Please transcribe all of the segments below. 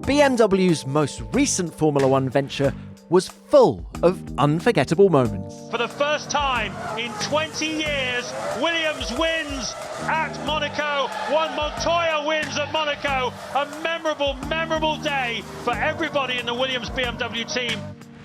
BMW's most recent Formula One venture was full of unforgettable moments. For the first time in 20 years, Williams wins at Monaco, while Montoya wins at Monaco. A memorable day for everybody in the Williams BMW team.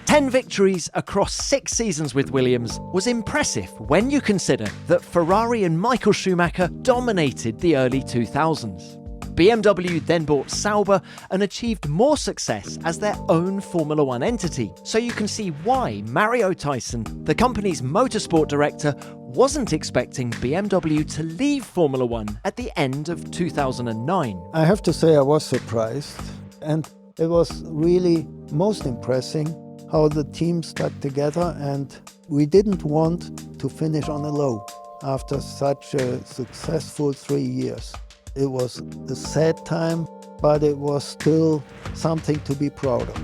10 victories across 6 seasons with Williams was impressive when you consider that Ferrari and Michael Schumacher dominated the early 2000s. BMW then bought Sauber and achieved more success as their own Formula One entity. So you can see why Mario Tyson, the company's motorsport director, wasn't expecting BMW to leave Formula One at the end of 2009. I have to say I was surprised, and it was really most impressive how the team stuck together, and we didn't want to finish on a low after such a successful 3 years. It was a sad time, but it was still something to be proud of.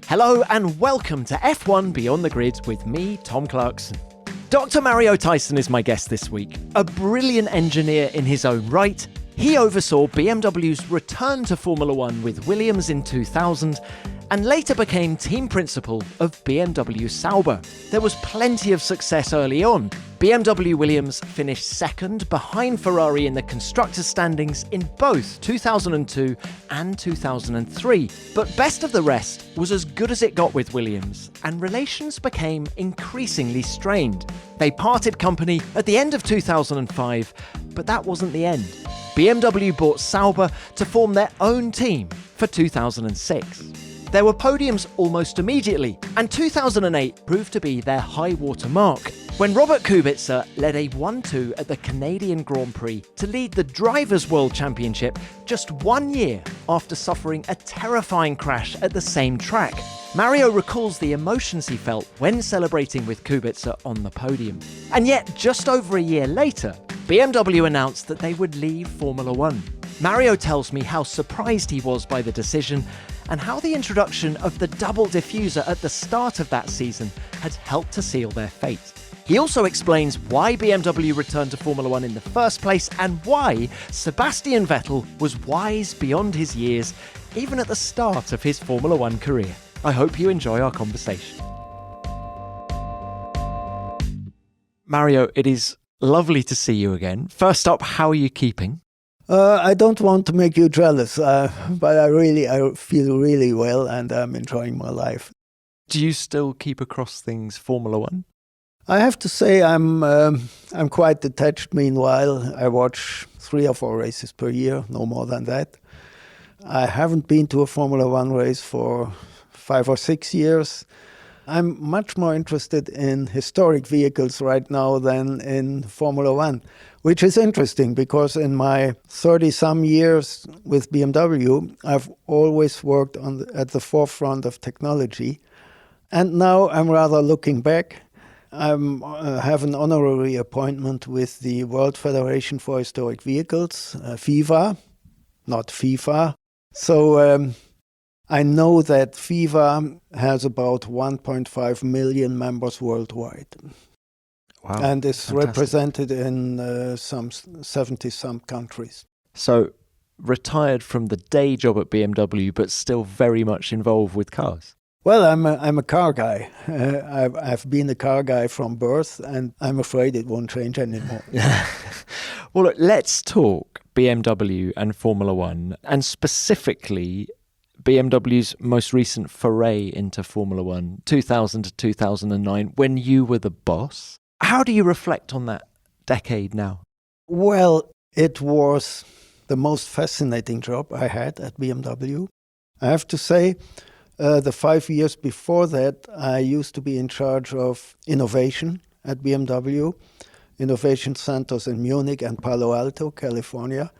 Hello and welcome to F1 Beyond the Grid with me, Tom Clarkson. Dr. Mario Tyson is my guest this week. A brilliant engineer in his own right, he oversaw BMW's return to Formula One with Williams in 2000 and later became team principal of BMW Sauber. There was plenty of success early on. BMW Williams finished second behind Ferrari in the constructors' standings in both 2002 and 2003. But best of the rest was as good as it got with Williams, and relations became increasingly strained. They parted company at the end of 2005, but that wasn't the end. BMW bought Sauber to form their own team for 2006. There were podiums almost immediately, and 2008 proved to be their high water mark, when Robert Kubica led a 1-2 at the Canadian Grand Prix to lead the Drivers' World Championship just 1 year after suffering a terrifying crash at the same track. Mario recalls the emotions he felt when celebrating with Kubica on the podium. And yet, just over a year later, BMW announced that they would leave Formula One. Mario tells me how surprised he was by the decision and how the introduction of the double diffuser at the start of that season had helped to seal their fate. He also explains why BMW returned to Formula One in the first place and why Sebastian Vettel was wise beyond his years, even at the start of his Formula One career. I hope you enjoy our conversation. Mario, it is lovely to see you again. First up, how are you keeping? I don't want to make you jealous, but I feel really well, and I'm enjoying my life. Do you still keep across things Formula One? I have to say I'm quite detached. Meanwhile, I watch 3 or 4 races per year, no more than that. I haven't been to a Formula One race for 5 or 6 years. I'm much more interested in historic vehicles right now than in Formula One, which is interesting because in my 30-some years with BMW, I've always worked at the forefront of technology. And now I'm rather looking back. I have an honorary appointment with the World Federation for Historic Vehicles, FIVA, not FIFA. So I know that FIVA has about 1.5 million members worldwide. Wow, and is fantastic. Represented in some 70-some countries. So retired from the day job at BMW, but still very much involved with cars. Well, I'm a car guy. I've been a car guy from birth, and I'm afraid it won't change anymore. Well, look, let's talk BMW and Formula One, and specifically BMW's most recent foray into Formula One, 2000 to 2009, when you were the boss. How do you reflect on that decade now? Well, it was the most fascinating job I had at BMW. I have to say, the 5 years before that, I used to be in charge of innovation at BMW, innovation centers in Munich and Palo Alto, California.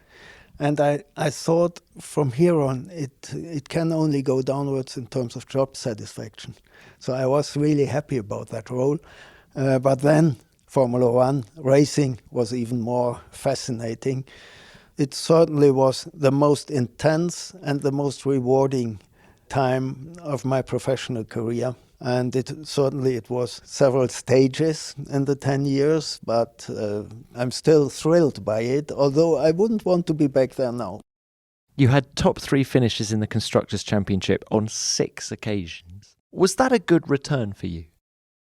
And I thought from here on, it can only go downwards in terms of job satisfaction. So I was really happy about that role. But then Formula One racing was even more fascinating. It certainly was the most intense and the most rewarding time of my professional career. And it was several stages in the 10 years, but I'm still thrilled by it, although I wouldn't want to be back there now. You had top 3 finishes in the Constructors' Championship on 6 occasions. Was that a good return for you?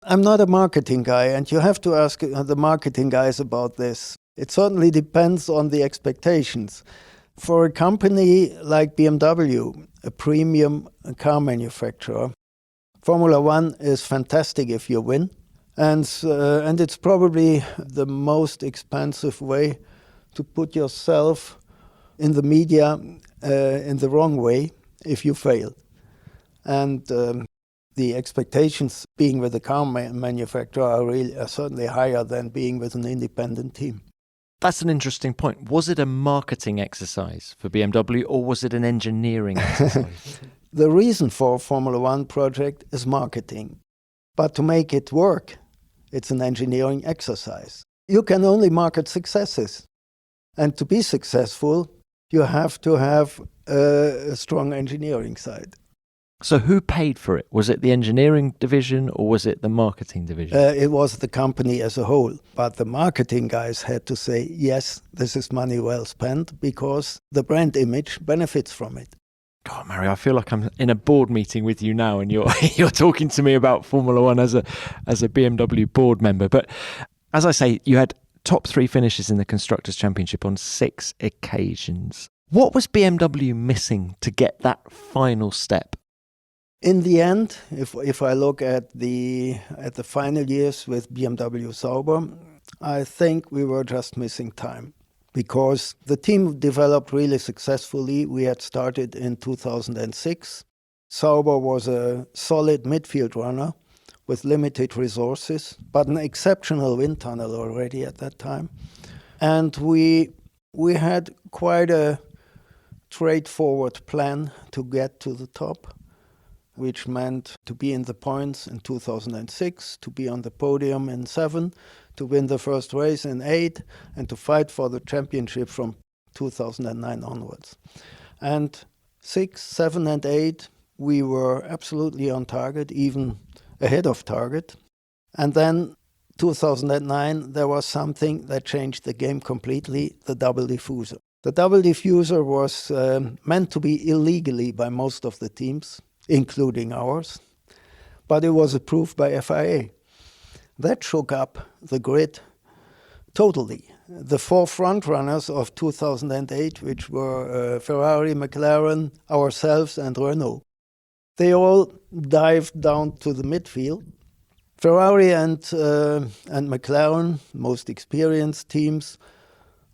I'm not a marketing guy, and you have to ask the marketing guys about this. It certainly depends on the expectations. For a company like BMW, a premium car manufacturer, Formula One is fantastic if you win, and it's probably the most expensive way to put yourself in the media in the wrong way if you fail. And the expectations being with a car manufacturer are certainly higher than being with an independent team. That's an interesting point. Was it a marketing exercise for BMW or was it an engineering exercise? The reason for a Formula One project is marketing. But to make it work, it's an engineering exercise. You can only market successes. And to be successful, you have to have a strong engineering side. So who paid for it? Was it the engineering division or was it the marketing division? It was the company as a whole. But the marketing guys had to say, yes, this is money well spent because the brand image benefits from it. God, Mario, I feel like I'm in a board meeting with you now and you're talking to me about Formula One as a BMW board member. But as I say, you had top 3 finishes in the Constructors' Championship on 6 occasions. What was BMW missing to get that final step? In the end, if I look at the final years with BMW Sauber, I think we were just missing time. Because the team developed really successfully. We had started in 2006. Sauber was a solid midfield runner with limited resources, but an exceptional wind tunnel already at that time. And we had quite a straightforward plan to get to the top, which meant to be in the points in 2006, to be on the podium in 7, to win the first race in 8, and to fight for the championship from 2009 onwards. And 6, 7, and 8, we were absolutely on target, even ahead of target. And then 2009, there was something that changed the game completely, the double diffuser. The double diffuser was meant to be illegally by most of the teams, including ours, but it was approved by FIA. That shook up the grid totally. The 4 front runners of 2008, which were Ferrari, McLaren, ourselves, and Renault, they all dived down to the midfield. Ferrari and McLaren, most experienced teams,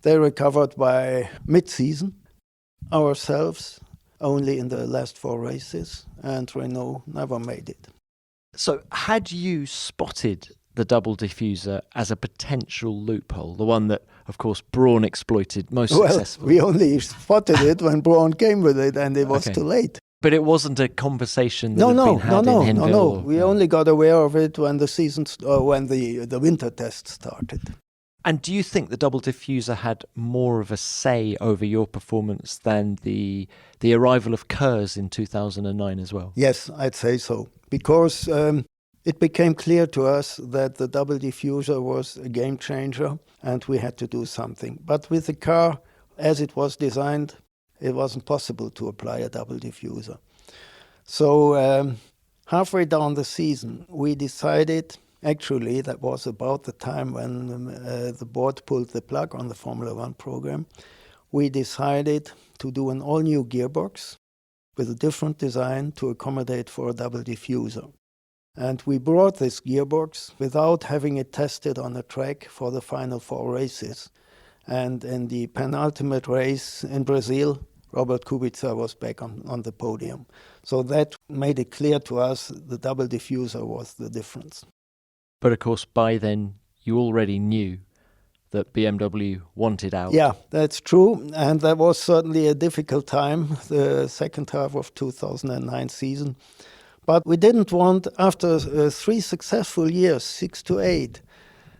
they recovered by mid-season. Ourselves, only in the last 4 races, and Renault never made it. So had you spotted the double diffuser as a potential loophole, the one that, of course, Brawn exploited most successfully? We only spotted it when Brawn came with it, and it was too late. But it wasn't a conversation that had been had in Hinwil? No. We only got aware of it when when the winter test started. And do you think the double diffuser had more of a say over your performance than the arrival of KERS in 2009 as well? Yes, I'd say so. Because it became clear to us that the double diffuser was a game changer and we had to do something. But with the car, as it was designed, it wasn't possible to apply a double diffuser. So halfway down the season, we decided. Actually, that was about the time when the board pulled the plug on the Formula One program. We decided to do an all-new gearbox with a different design to accommodate for a double diffuser. And we brought this gearbox without having it tested on a track for the final 4 races. And in the penultimate race in Brazil, Robert Kubica was back on the podium. So that made it clear to us the double diffuser was the difference. But of course, by then, you already knew that BMW wanted out. Yeah, that's true. And that was certainly a difficult time, the second half of 2009 season. But we didn't want, after 3 successful years, 6 to 8,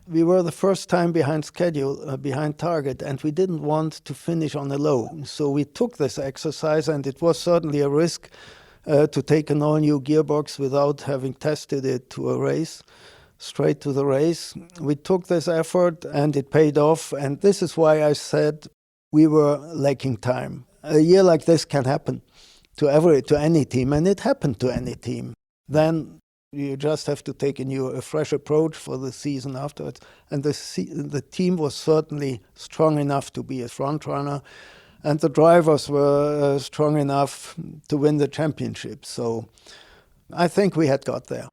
we were the first time behind schedule, behind target, and we didn't want to finish on a low. So we took this exercise, and it was certainly a risk to take an all-new gearbox without having tested it to a race, straight to the race. We took this effort and it paid off, and this is why I said we were lacking time. A year like this can happen to any team, and it happened to any team. Then you just have to take a fresh approach for the season afterwards. And the team was certainly strong enough to be a front runner, and the drivers were strong enough to win the championship. So I think we had got there.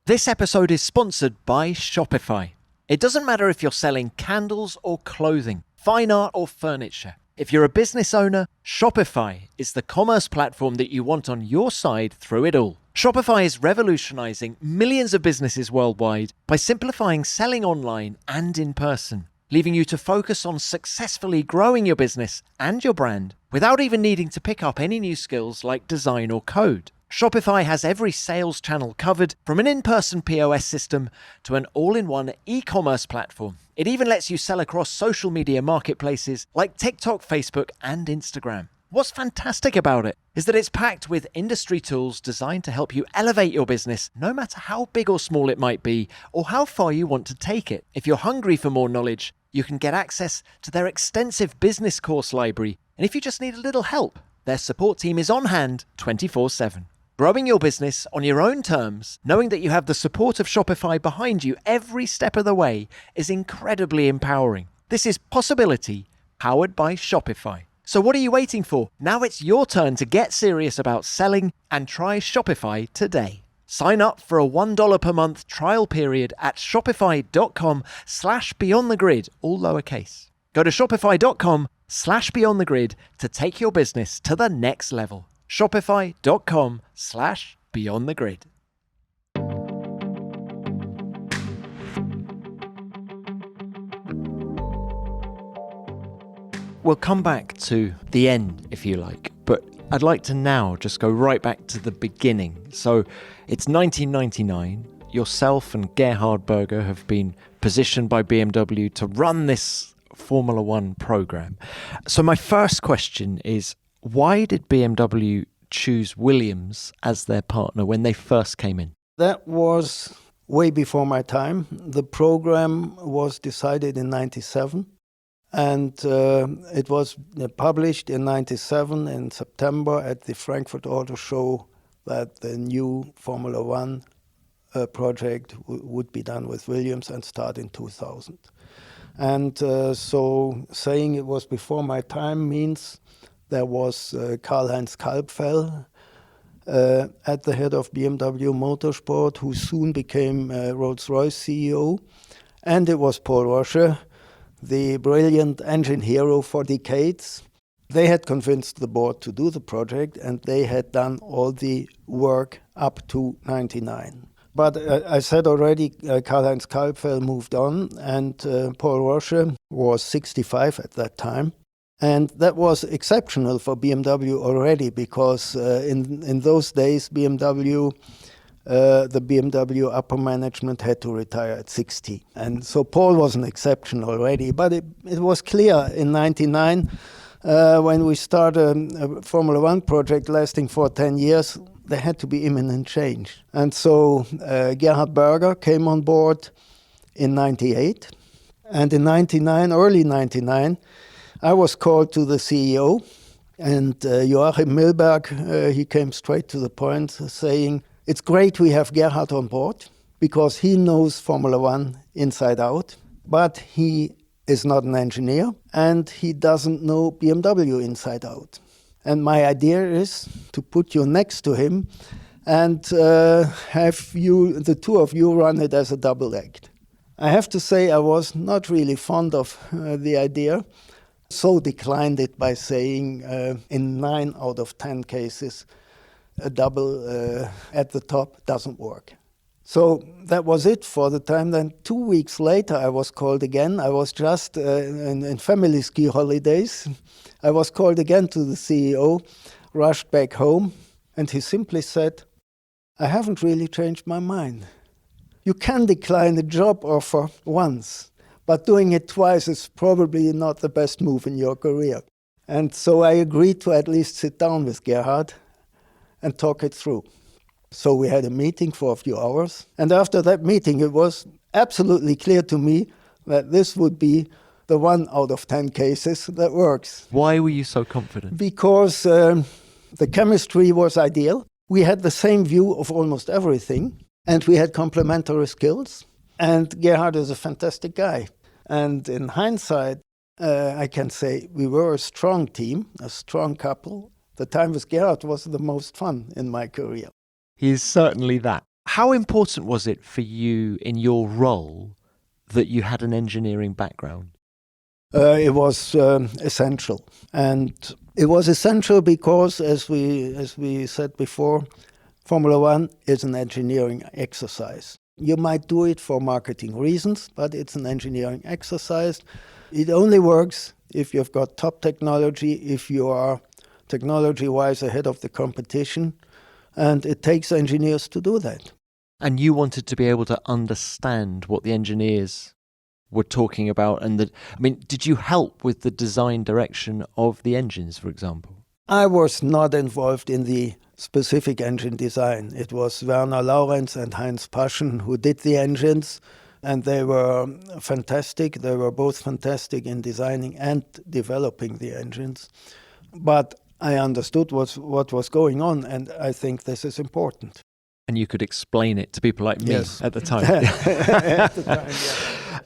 This episode is sponsored by Shopify. It doesn't matter if you're selling candles or clothing, fine art or furniture. If you're a business owner, Shopify is the commerce platform that you want on your side through it all. Shopify is revolutionizing millions of businesses worldwide by simplifying selling online and in person, leaving you to focus on successfully growing your business and your brand without even needing to pick up any new skills like design or code. Shopify has every sales channel covered, from an in-person POS system to an all-in-one e-commerce platform. It even lets you sell across social media marketplaces like TikTok, Facebook, and Instagram. What's fantastic about it is that it's packed with industry tools designed to help you elevate your business, no matter how big or small it might be, or how far you want to take it. If you're hungry for more knowledge, you can get access to their extensive business course library. And if you just need a little help, their support team is on hand 24/7. Growing your business on your own terms, knowing that you have the support of Shopify behind you every step of the way, is incredibly empowering. This is Possibility, powered by Shopify. So what are you waiting for? Now it's your turn to get serious about selling and try Shopify today. Sign up for a $1 per month trial period at shopify.com/beyondthegrid, all lowercase. Go to shopify.com/beyondthegrid to take your business to the next level. Shopify.com/beyondthegrid. We'll come back to the end, if you like, but I'd like to now just go right back to the beginning. So it's 1999. Yourself and Gerhard Berger have been positioned by BMW to run this Formula One program. So my first question is, why did BMW choose Williams as their partner when they first came in? That was way before my time. The program was decided in 97. And it was published in 97 in September at the Frankfurt Auto Show that the new Formula One project would be done with Williams and start in 2000. And so saying it was before my time means there was Karl-Heinz Kalbfell at the head of BMW Motorsport, who soon became Rolls-Royce CEO. And it was Paul Rosche, the brilliant engine hero for decades. They had convinced the board to do the project, and they had done all the work up to 99. But I said already, Karl-Heinz Kalbfell moved on, and Paul Rosche was 65 at that time. And that was exceptional for BMW already, because in those days, the BMW upper management had to retire at 60. And so Paul was an exception already. But it was clear in 99, when we started a Formula One project lasting for 10 years, there had to be imminent change. And so Gerhard Berger came on board in 98. And in 99, early 99, I was called to the CEO. And Joachim Milberg, he came straight to the point, saying, "It's great we have Gerhard on board because he knows Formula One inside out, but he is not an engineer and he doesn't know BMW inside out. And my idea is to put you next to him and have you, the two of you, run it as a double act." I have to say I was not really fond of the idea, so declined it by saying in 9 out of 10 cases, a double at the top doesn't work. So that was it for the time. Then 2 weeks later, I was called again. I was just in family ski holidays. I was called again to the CEO, rushed back home, and he simply said, "I haven't really changed my mind. You can decline a job offer once, but doing it twice is probably not the best move in your career." And so I agreed to at least sit down with Gerhard. and talk it through. So we had a meeting for a few hours. And after that meeting, it was absolutely clear to me that this would be the 1 out of 10 cases that works. Why were you so confident? Because the chemistry was ideal. We had the same view of almost everything, and we had complementary skills. And Gerhard is a fantastic guy. And in hindsight, I can say we were a strong team, a strong couple. The time with Gerhard was the most fun in my career. He is certainly that. How important was it for you in your role that you had an engineering background? It was essential. And it was essential because, as we said before, Formula One is an engineering exercise. You might do it for marketing reasons, but it's an engineering exercise. It only works if you've got top technology, if you are technology-wise ahead of the competition, and it takes engineers to do that. And you wanted to be able to understand what the engineers were talking about, and did you help with the design direction of the engines, for example? I was not involved in the specific engine design. It was Werner Laurenz and Heinz Paschen who did the engines, and they were fantastic. They were both fantastic in designing and developing the engines. But I understood what was going on, and I think this is important. And you could explain it to people like me at the time. At the time, yeah.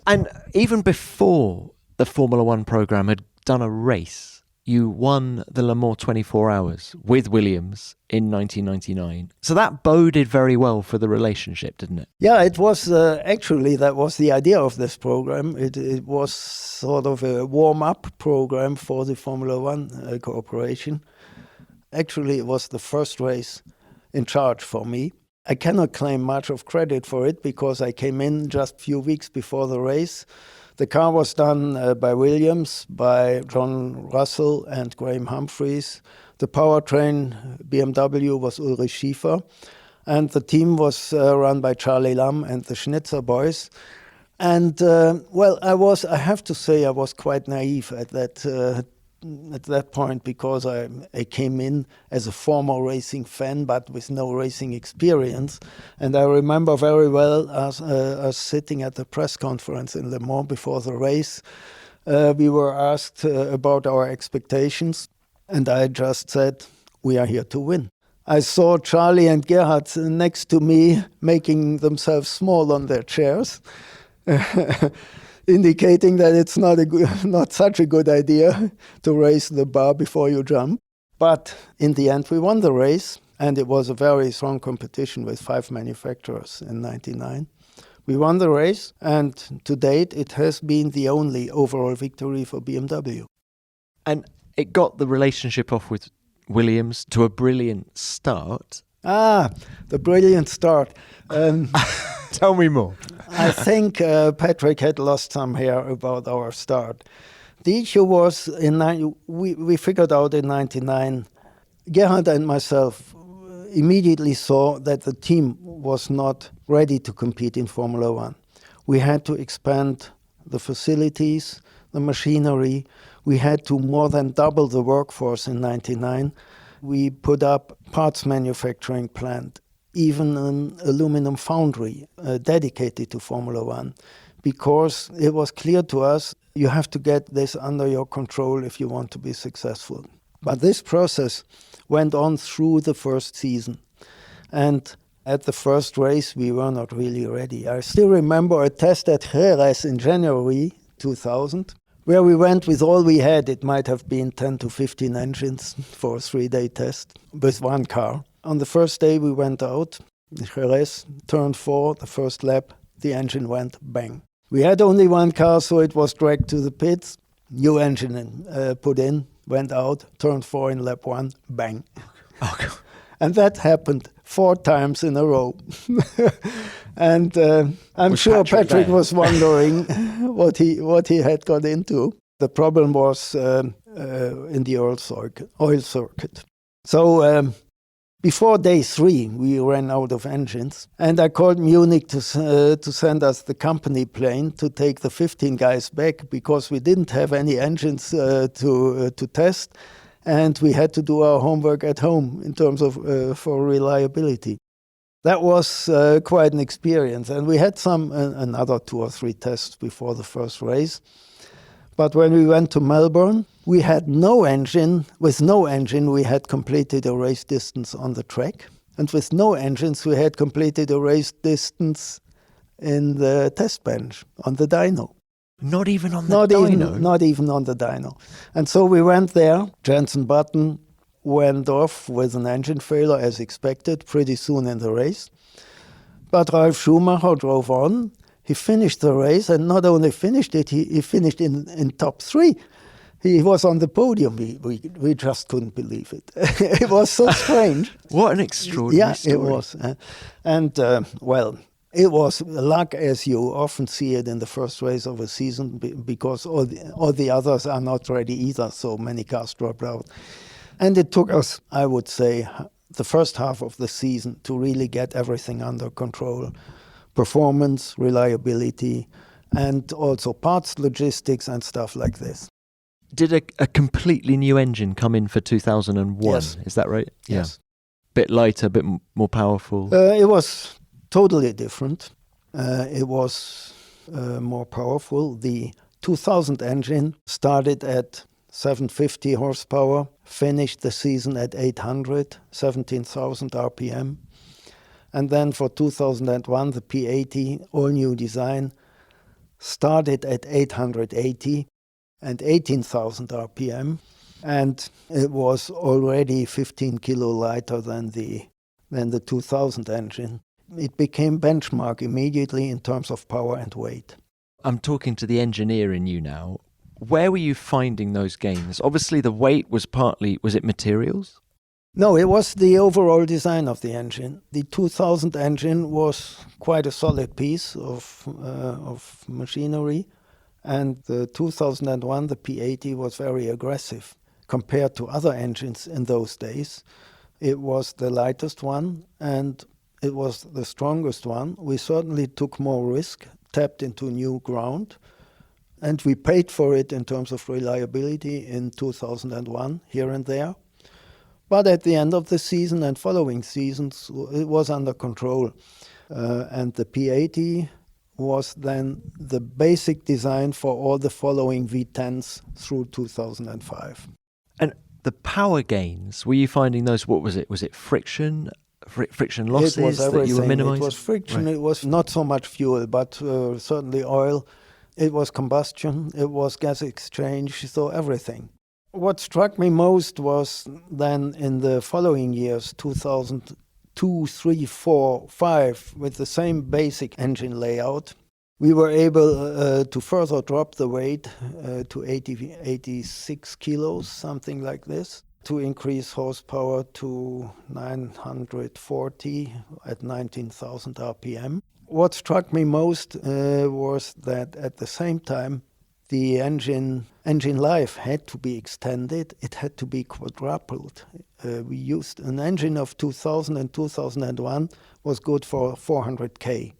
And even before the Formula One program had done a race, you won the Le Mans 24 Hours with Williams in 1999. So that boded very well for the relationship, didn't it? Yeah, it was actually, that was the idea of this program. It was sort of a warm-up program for the Formula One cooperation. Actually, it was the first race in charge for me. I cannot claim much of credit for it because I came in just a few weeks before the race. The car was done by Williams, by John Russell and Graham Humphreys. The powertrain, BMW, was Ulrich Schiefer. And the team was run by Charlie Lamb and the Schnitzer boys. And, I have to say I was quite naive at that point because I came in as a former racing fan but with no racing experience. And I remember very well us sitting at the press conference in Le Mans before the race. We were asked about our expectations, and I just said, we are here to win. I saw Charlie and Gerhard next to me making themselves small on their chairs, indicating that it's not such a good idea to raise the bar before you jump. But in the end, we won the race, and it was a very strong competition with 5 manufacturers in 1999. We won the race, and to date, it has been the only overall victory for BMW. And it got the relationship off with Williams to a brilliant start. The brilliant start. Tell me more. I think Patrick had lost some hair about our start. The issue was, we figured out in 1999, Gerhard and myself immediately saw that the team was not ready to compete in Formula One. We had to expand the facilities, the machinery. We had to more than double the workforce in 1999. We put up parts manufacturing plant, even an aluminum foundry dedicated to Formula One, because it was clear to us you have to get this under your control if you want to be successful. But this process went on through the first season. And at the first race, we were not really ready. I still remember a test at Jerez in January 2000, where we went with all we had. It might have been 10 to 15 engines for a 3-day test with one car. On the first day we went out, Jerez, turn 4, the first lap, the engine went bang. We had only one car, so it was dragged to the pits. New engine put in, went out, turn 4 in lap 1, bang. Oh, and that happened 4 times in a row. And I'm sure Patrick was wondering what he had got into. The problem was in the oil circuit. So before day 3, we ran out of engines, and I called Munich to send us the company plane to take the 15 guys back because we didn't have any engines to test. and we had to do our homework at home in terms of for reliability. That was quite an experience, and we had another 2 or 3 tests before the first race. But when we went to Melbourne, we had no engine. With no engine, we had completed a race distance on the track. And with no engines, we had completed a race distance in the test bench on the dyno. Not even on the dyno? Not even on the dyno. And so we went there. Jenson Button went off with an engine failure as expected pretty soon in the race. But Ralf Schumacher drove on. He finished the race, and not only finished it, he finished in top 3. He was on the podium. We just couldn't believe it. It was so strange. What an extraordinary story. It was. It was luck as you often see it in the first race of a season, because all the others are not ready either, so many cars dropped out. And it took us, I would say, the first half of the season to really get everything under control. Performance, reliability, and also parts logistics and stuff like this. Did a completely new engine come in for 2001? Yes. Is that right? Yes. Yeah. Bit lighter, bit more powerful? It was totally different. It was more powerful. The 2000 engine started at 750 horsepower, finished the season at 800, 17,000 RPM. And then for 2001, the P80, all-new design, started at 880 and 18,000 RPM. And it was already 15 kilo lighter than the 2000 engine. It became benchmark immediately in terms of power and weight. I'm talking to the engineer in you now. Where were you finding those gains? Obviously, the weight was it materials? No, it was the overall design of the engine. The 2000 engine was quite a solid piece of machinery, and the 2001, the P80, was very aggressive. Compared to other engines in those days, it was the lightest one, and it was the strongest one. We certainly took more risk, tapped into new ground, and we paid for it in terms of reliability in 2001, here and there. But at the end of the season and following seasons, it was under control. And the P80 was then the basic design for all the following V10s through 2005. And the power gains, were you finding those, what was it? Was it friction losses it was everything. That you were minimizing? It was friction, right. It was not so much fuel, but certainly oil. It was combustion, it was gas exchange, so everything. What struck me most was then in the following years, 2002, 3, 4, 5, with the same basic engine layout, we were able to further drop the weight to 86 kilos, something like this, to increase horsepower to 940 at 19,000 RPM. What struck me most was that at the same time, the engine life had to be extended. It had to be quadrupled. We used an engine of 2000 and 2001 was good for 400K,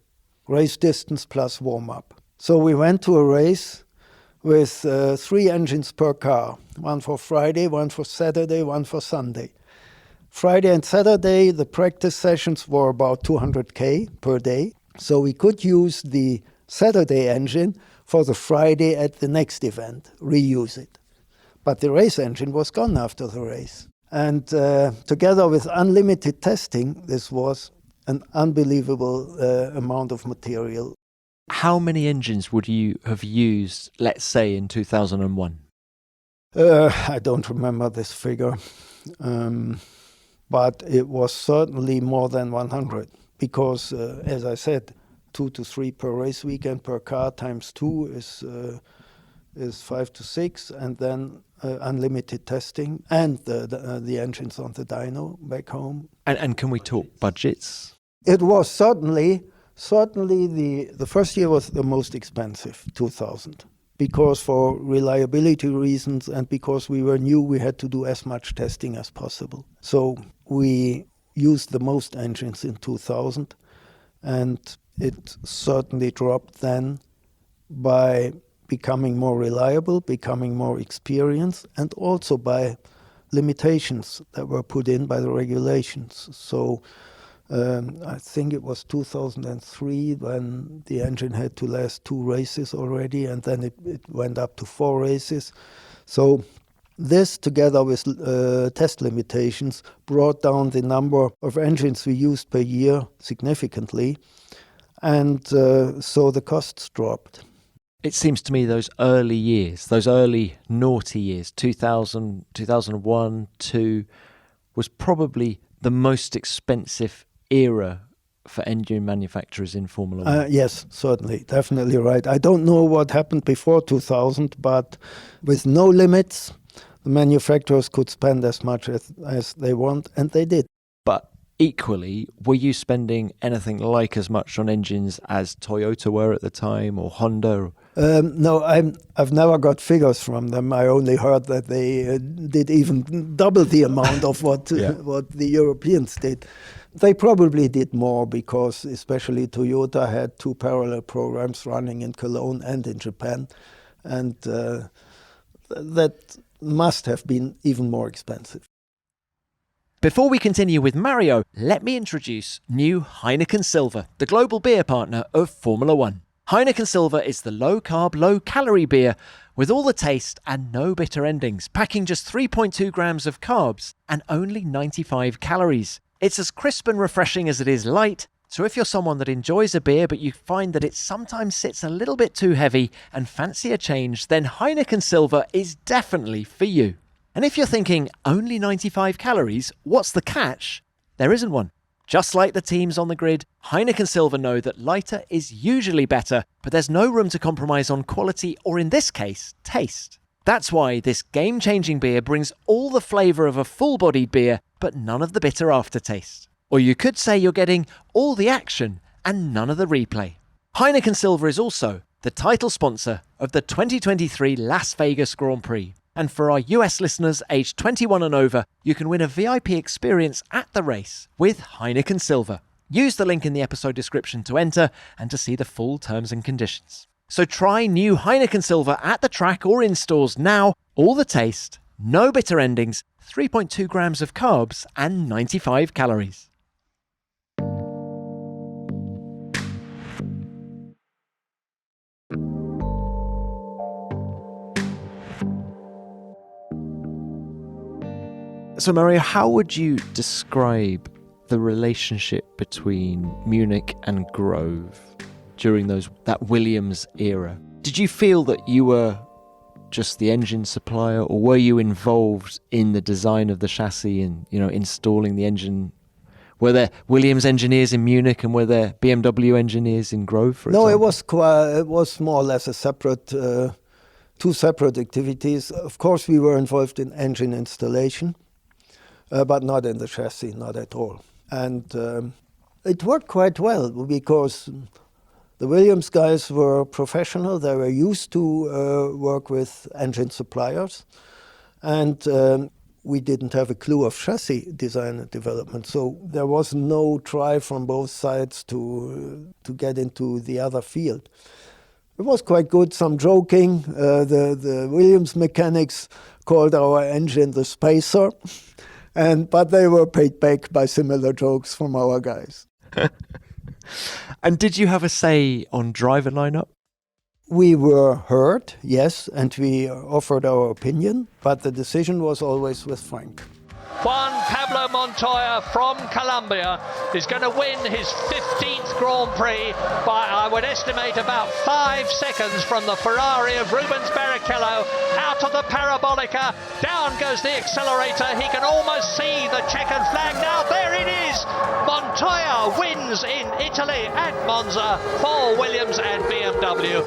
race distance plus warm-up. So we went to a race with 3 engines per car, one for Friday, one for Saturday, one for Sunday. Friday and Saturday, the practice sessions were about 200K per day. So we could use the Saturday engine for the Friday at the next event, reuse it. But the race engine was gone after the race. And together with unlimited testing, this was an unbelievable amount of material. How many engines would you have used, let's say, in 2001? I don't remember this figure, but it was certainly more than 100 because, as I said, 2 to 3 per race weekend per car times 2 is 5 to 6, and then unlimited testing and the engines on the dyno back home. And can we talk budgets? It was certainly the first year was the most expensive, 2000, because for reliability reasons and because we were new, we had to do as much testing as possible. So we used the most engines in 2000, and it certainly dropped then by becoming more reliable, becoming more experienced, and also by limitations that were put in by the regulations. So I think it was 2003 when the engine had to last 2 races already, and then it went up to 4 races. So this, together with test limitations, brought down the number of engines we used per year significantly, and so the costs dropped. It seems to me those early years, those early naughty years, 2000, 2001, 2002, was probably the most expensive era for engine manufacturers in Formula One. Yes, certainly, definitely right. I don't know what happened before 2000, but with no limits, the manufacturers could spend as much as they want, and they did. But equally, were you spending anything like as much on engines as Toyota were at the time, or Honda? No, I've never got figures from them. I only heard that they did even double the amount of what the Europeans did. They probably did more because especially Toyota had 2 parallel programs running in Cologne and in Japan, and that must have been even more expensive. Before we continue with Mario, let me introduce new Heineken Silver, the global beer partner of Formula One. Heineken Silver is the low-carb, low-calorie beer with all the taste and no bitter endings, packing just 3.2 grams of carbs and only 95 calories. It's as crisp and refreshing as it is light, so if you're someone that enjoys a beer but you find that it sometimes sits a little bit too heavy and fancy a change, then Heineken Silver is definitely for you. And if you're thinking, only 95 calories, what's the catch? There isn't one. Just like the teams on the grid, Heineken Silver know that lighter is usually better, but there's no room to compromise on quality or, in this case, taste. That's why this game-changing beer brings all the flavour of a full-bodied beer, but none of the bitter aftertaste. Or you could say you're getting all the action and none of the replay. Heineken Silver is also the title sponsor of the 2023 Las Vegas Grand Prix. And for our US listeners aged 21 and over, you can win a VIP experience at the race with Heineken Silver. Use the link in the episode description to enter and to see the full terms and conditions. So try new Heineken Silver at the track or in stores now. All the taste, no bitter endings, 3.2 grams of carbs and 95 calories. So Mario, how would you describe the relationship between Munich and Grove during that Williams era? Did you feel that you were just the engine supplier, or were you involved in the design of the chassis and, installing the engine? Were there Williams engineers in Munich and were there BMW engineers in Grove, for example? No, it was more or less a separate, 2 separate activities. Of course, we were involved in engine installation. But not in the chassis, not at all. And it worked quite well because the Williams guys were professional. They were used to work with engine suppliers. And we didn't have a clue of chassis design and development. So there was no try from both sides to get into the other field. It was quite good, some joking. The Williams mechanics called our engine the Spacer. But they were paid back by similar jokes from our guys. And did you have a say on driver lineup? We were heard, yes, and we offered our opinion, but the decision was always with Frank. Juan Pablo Montoya from Colombia is going to win his 15th Grand Prix by, I would estimate, about 5 seconds from the Ferrari of Rubens Barrichello out of the parabolica. Down goes the accelerator. He can almost see the checkered flag. Now there it is. Montoya wins in Italy at Monza for Williams and BMW.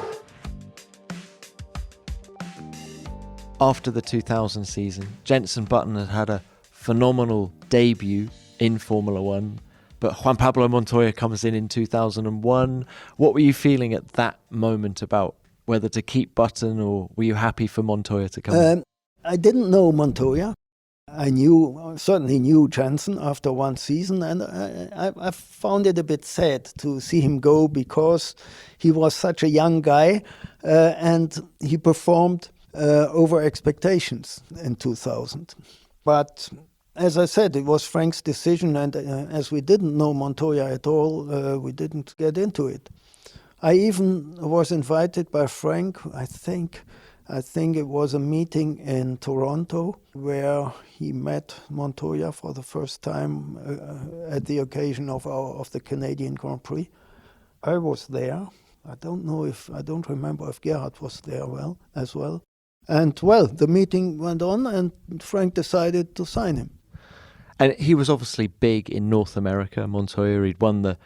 After the 2000 season, Jenson Button had a phenomenal debut in Formula One, but Juan Pablo Montoya comes in 2001. What were you feeling at that moment about whether to keep Button, or were you happy for Montoya to come in? I didn't know Montoya. I certainly knew Jenson after one season, and I found it a bit sad to see him go because he was such a young guy and he performed over expectations in 2000. But as I said, it was Frank's decision, and as we didn't know Montoya at all, we didn't get into it. I even was invited by Frank, I think it was a meeting in Toronto where he met Montoya for the first time at the occasion of the Canadian Grand Prix. I was there. I don't remember if Gerhard was there as well. And the meeting went on, and Frank decided to sign him. And he was obviously big in North America, Montoya. He'd won the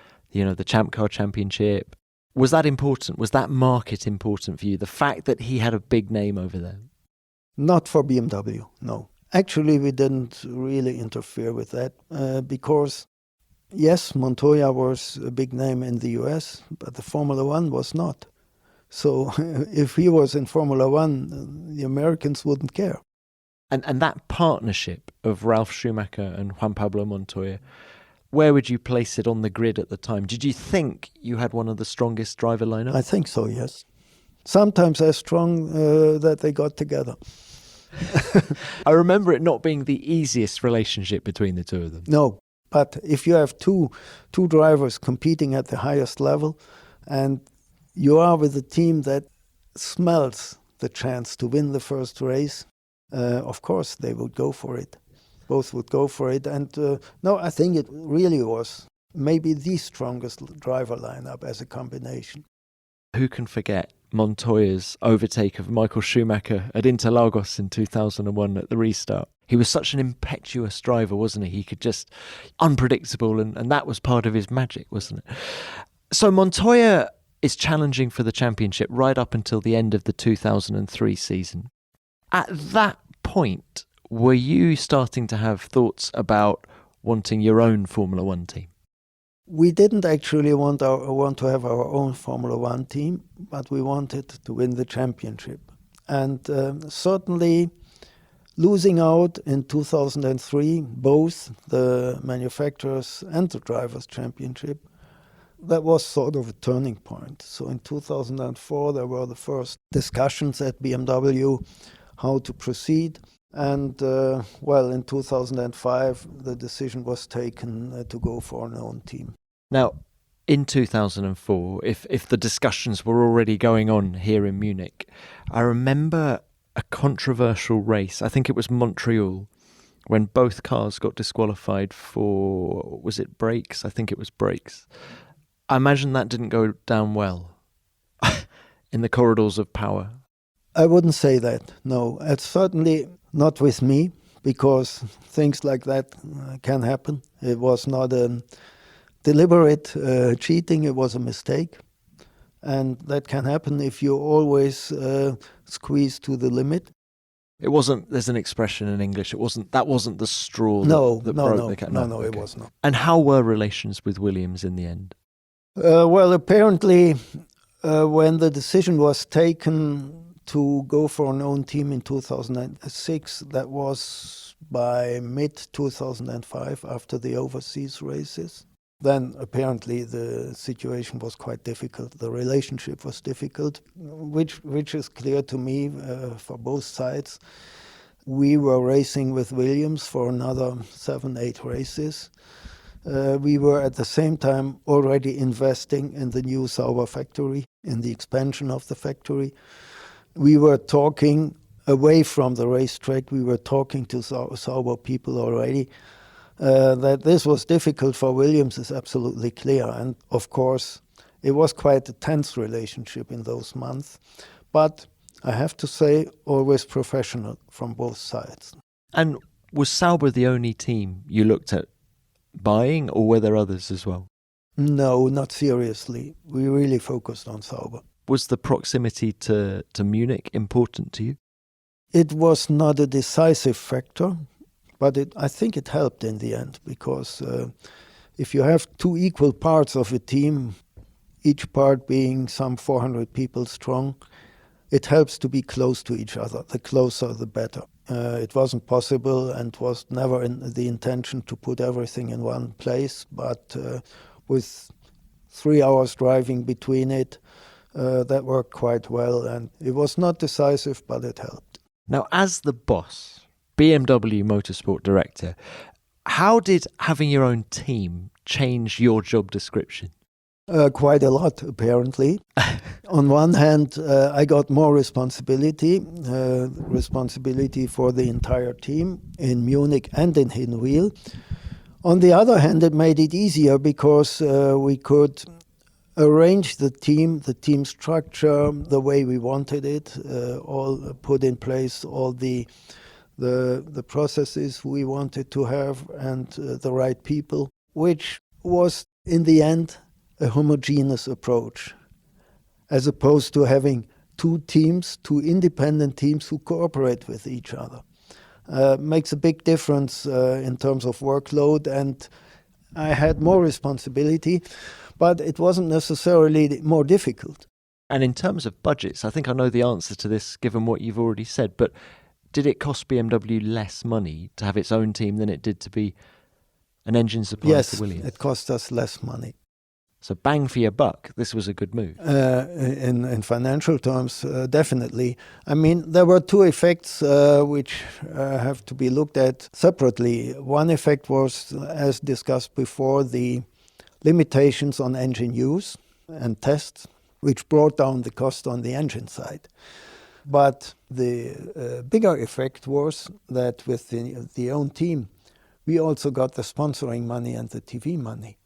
Champ Car Championship. Was that important? Was that market important for you? The fact that he had a big name over there? Not for BMW, no. Actually, we didn't really interfere with that because, yes, Montoya was a big name in the US, but the Formula One was not. So if he was in Formula One, the Americans wouldn't care. And that partnership of Ralf Schumacher and Juan Pablo Montoya, where would you place it on the grid at the time? Did you think you had one of the strongest driver lineups? I think so, yes. Sometimes as strong that they got together. I remember it not being the easiest relationship between the two of them. No, but if you have two drivers competing at the highest level, and you are with a team that smells the chance to win the first race, of course they would go for it. Both would go for it. And no, I think it really was maybe the strongest driver lineup as a combination. Who can forget Montoya's overtake of Michael Schumacher at Interlagos in 2001 at the restart? He was such an impetuous driver, wasn't he? He could just, unpredictable, and that was part of his magic, wasn't it? So Montoya is challenging for the championship right up until the end of the 2003 season. At that point, were you starting to have thoughts about wanting your own Formula One team? We didn't actually want to have our own Formula One team, but we wanted to win the championship. And certainly losing out in 2003, both the manufacturers and the drivers' championship, that was sort of a turning point. So in 2004, there were the first discussions at BMW how to proceed. And, in 2005, the decision was taken to go for an own team. Now, in 2004, if the discussions were already going on here in Munich, I remember a controversial race. I think it was Montreal, when both cars got disqualified for, was it brakes? I think it was brakes. I imagine that didn't go down well in the corridors of power. I wouldn't say that, no. It's certainly not with me, because things like that can happen. It was not a deliberate cheating, it was a mistake. And that can happen if you always squeeze to the limit. It wasn't, there's an expression in English, that wasn't the straw that broke the cat. No, it was not. And how were relations with Williams in the end? Apparently, when the decision was taken to go for an own team in 2006, that was by mid-2005, after the overseas races. Then apparently the situation was quite difficult. The relationship was difficult, which is clear to me for both sides. We were racing with Williams for another 7-8 races. We were at the same time already investing in the new Sauber factory, in the expansion of the factory. We were talking away from the racetrack. We were talking to Sauber people already. That this was difficult for Williams is absolutely clear. And of course, it was quite a tense relationship in those months. But I have to say, always professional from both sides. And was Sauber the only team you looked at buying, or were there others as well? No, not seriously. We really focused on Sauber. Was the proximity to Munich important to you? It was not a decisive factor, but I think it helped in the end, because if you have two equal parts of a team, each part being some 400 people strong, it helps to be close to each other. The closer, the better. It wasn't possible and was never in the intention to put everything in one place, but with 3 hours driving between it, that worked quite well, and it was not decisive, but it helped. Now, as the boss, BMW Motorsport Director. How did having your own team change your job description? Quite a lot, apparently. On one hand, I got more responsibility for the entire team in Munich and in Hinwil. On the other hand, it made it easier because we could arrange the team structure the way we wanted it, all put in place all the processes we wanted to have and the right people, which was in the end a homogeneous approach, as opposed to having two independent teams who cooperate with each other. Makes a big difference in terms of workload, and I had more responsibility, but it wasn't necessarily more difficult. And in terms of budgets, I think I know the answer to this given what you've already said, but did it cost BMW less money to have its own team than it did to be an engine supplier to Williams? Yes, it cost us less money. So bang for your buck, this was a good move. In financial terms, definitely. I mean, there were two effects which have to be looked at separately. One effect was, as discussed before, the limitations on engine use and tests, which brought down the cost on the engine side. But the bigger effect was that with the own team, we also got the sponsoring money and the TV money.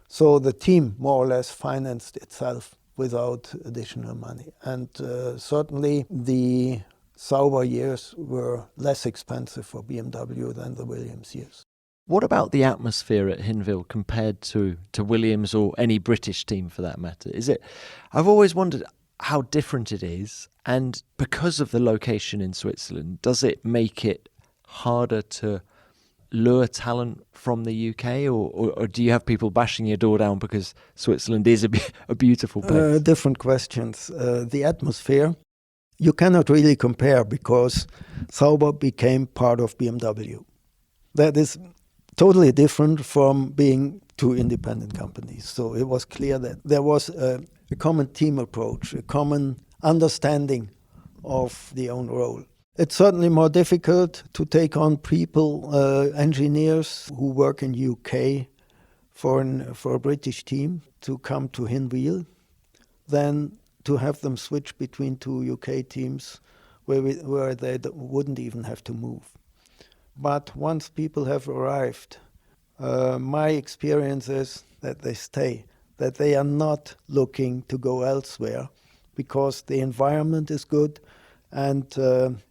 So the team more or less financed itself without additional money. And certainly the Sauber years were less expensive for BMW than the Williams years. What about the atmosphere at Hinwil compared to Williams or any British team for that matter? I've always wondered how different it is, and because of the location in Switzerland, does it make it harder to lure talent from the UK, or do you have people bashing your door down because Switzerland is a beautiful place? Different questions. The atmosphere, you cannot really compare because Sauber became part of BMW. That is totally different from being two independent companies. So it was clear that there was a common team approach, a common understanding of the own role. It's certainly more difficult to take on people, engineers who work in UK for a British team to come to Hinwil than to have them switch between two UK teams where they wouldn't even have to move. But once people have arrived, my experience is that they stay, that they are not looking to go elsewhere because the environment is good and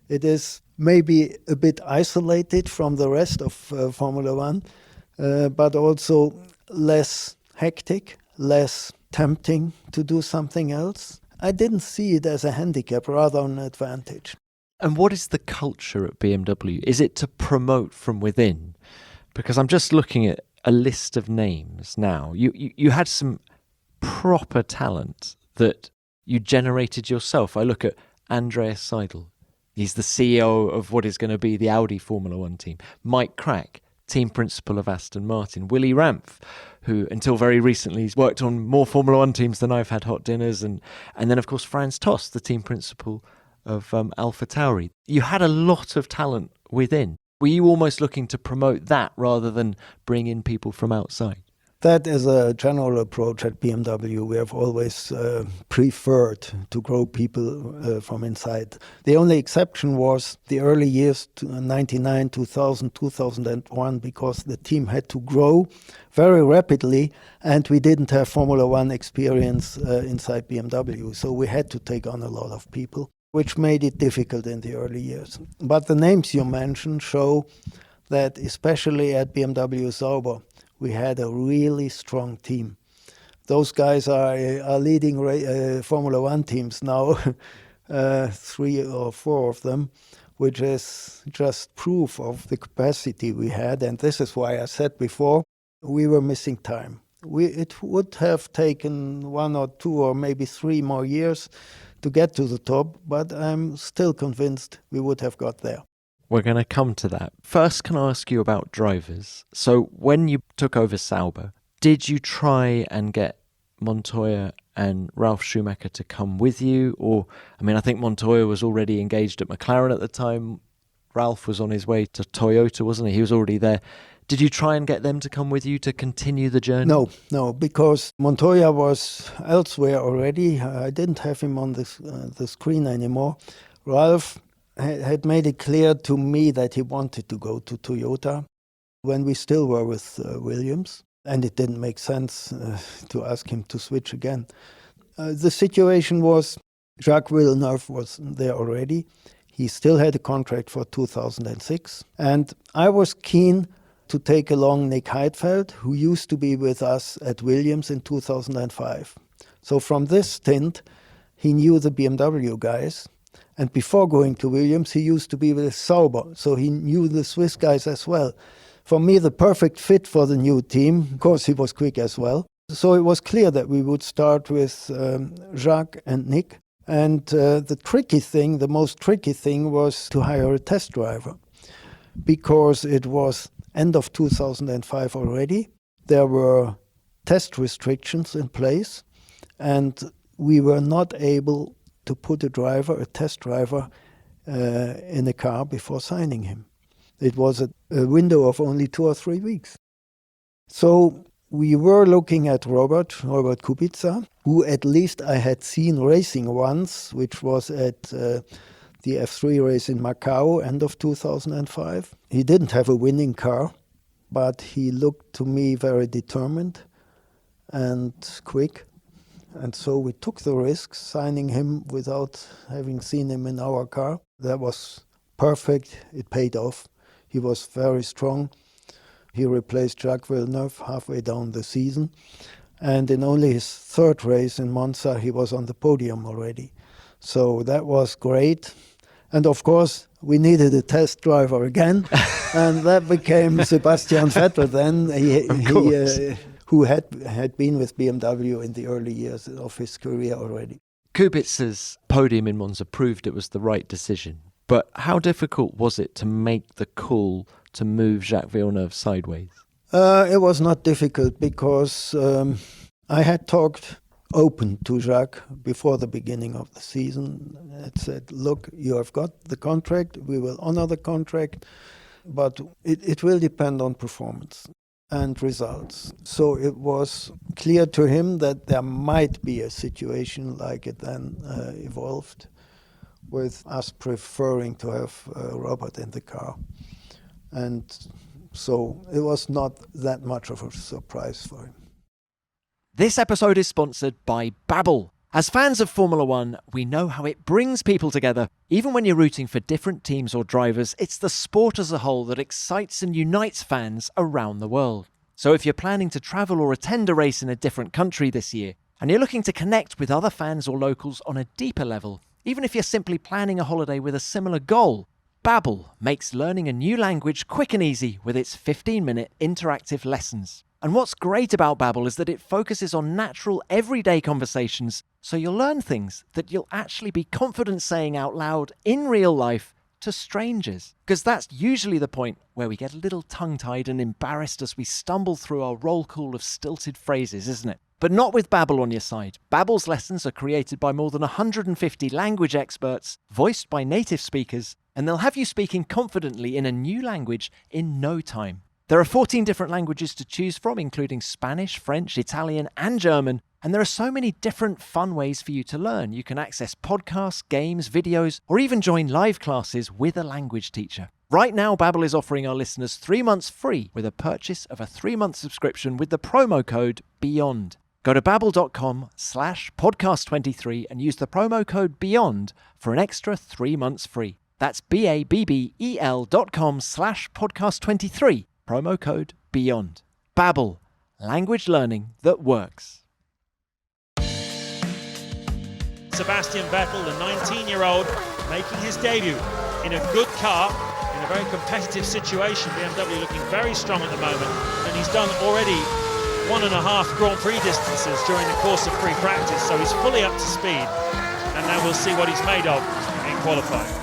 it is maybe a bit isolated from the rest of Formula One, but also less hectic, less tempting to do something else. I didn't see it as a handicap, rather an advantage. And what is the culture at BMW? Is it to promote from within? Because I'm just looking at a list of names now. You had some proper talent that you generated yourself. I look at Andreas Seidel. He's the CEO of what is going to be the Audi Formula One team. Mike Crack, team principal of Aston Martin. Willy Ramph, who until very recently has worked on more Formula One teams than I've had hot dinners. And then, of course, Franz Tost, the team principal of AlphaTauri. You had a lot of talent within. Were you almost looking to promote that rather than bring in people from outside? That is a general approach at BMW. We have always preferred to grow people from inside. The only exception was the early years, 99, 2000, 2001, because the team had to grow very rapidly and we didn't have Formula One experience inside BMW. So we had to take on a lot of people, which made it difficult in the early years. But the names you mentioned show that, especially at BMW Sauber, we had a really strong team. Those guys are leading Formula One teams now, 3 or 4 of them, which is just proof of the capacity we had. And this is why I said before, we were missing time. It would have taken 1 or 2 or maybe 3 more years to get to the top, but I'm still convinced we would have got there. We're going to come to that. First, can I ask you about drivers? So when you took over Sauber, did you try and get Montoya and Ralf Schumacher to come with you? Or, I mean, I think Montoya was already engaged at McLaren at the time. Ralph was on his way to Toyota, wasn't he? He was already there. Did you try and get them to come with you to continue the journey? No, because Montoya was elsewhere already. I didn't have him on the screen anymore. Ralph had made it clear to me that he wanted to go to Toyota when we still were with Williams, and it didn't make sense to ask him to switch again. The situation was Jacques Villeneuve was there already. He still had a contract for 2006, and I was keen to take along Nick Heidfeld, who used to be with us at Williams in 2005. So from this stint, he knew the BMW guys. And before going to Williams, he used to be with Sauber. So he knew the Swiss guys as well. For me, the perfect fit for the new team. Of course, he was quick as well. So it was clear that we would start with Jacques and Nick. And the most tricky thing was to hire a test driver, because it was end of 2005 already. There were test restrictions in place, and we were not able to put a test driver in a car before signing him. It was a window of only 2 or 3 weeks. So we were looking at Robert Kubica, who at least I had seen racing once, which was at the F3 race in Macau, end of 2005. He didn't have a winning car, but he looked to me very determined and quick. And so we took the risk, signing him without having seen him in our car. That was perfect. It paid off. He was very strong. He replaced Jacques Villeneuve halfway down the season. And in only his third race in Monza, he was on the podium already. So that was great. And of course, we needed a test driver again. And that became Sebastian Vettel then, who had been with BMW in the early years of his career already. Kubica's podium in Monza proved it was the right decision. But how difficult was it to make the call to move Jacques Villeneuve sideways? It was not difficult, because I had talked open to Jacques before the beginning of the season. It said, look, you have got the contract, we will honor the contract, but it will depend on performance and results. So it was clear to him that there might be a situation like it then evolved, with us preferring to have Robert in the car. And so it was not that much of a surprise for him. This episode is sponsored by Babbel. As fans of Formula One, we know how it brings people together. Even when you're rooting for different teams or drivers, it's the sport as a whole that excites and unites fans around the world. So if you're planning to travel or attend a race in a different country this year, and you're looking to connect with other fans or locals on a deeper level, even if you're simply planning a holiday with a similar goal, Babbel makes learning a new language quick and easy with its 15-minute interactive lessons. And what's great about Babbel is that it focuses on natural, everyday conversations, so you'll learn things that you'll actually be confident saying out loud in real life to strangers. Because that's usually the point where we get a little tongue-tied and embarrassed as we stumble through our roll call of stilted phrases, isn't it? But not with Babbel on your side. Babbel's lessons are created by more than 150 language experts, voiced by native speakers, and they'll have you speaking confidently in a new language in no time. There are 14 different languages to choose from, including Spanish, French, Italian, and German, and there are so many different fun ways for you to learn. You can access podcasts, games, videos, or even join live classes with a language teacher. Right now, Babbel is offering our listeners 3 months free with a purchase of a 3-month subscription with the promo code BEYOND. Go to babbel.com/podcast23 and use the promo code BEYOND for an extra 3 months free. That's babbel.com/podcast23. Promo code BEYOND. Babbel. Language learning that works. Sebastian Vettel, the 19-year-old, making his debut in a good car, in a very competitive situation. BMW looking very strong at the moment, and he's done already 1.5 Grand Prix distances during the course of free practice, so he's fully up to speed, and now we'll see what he's made of in qualifying.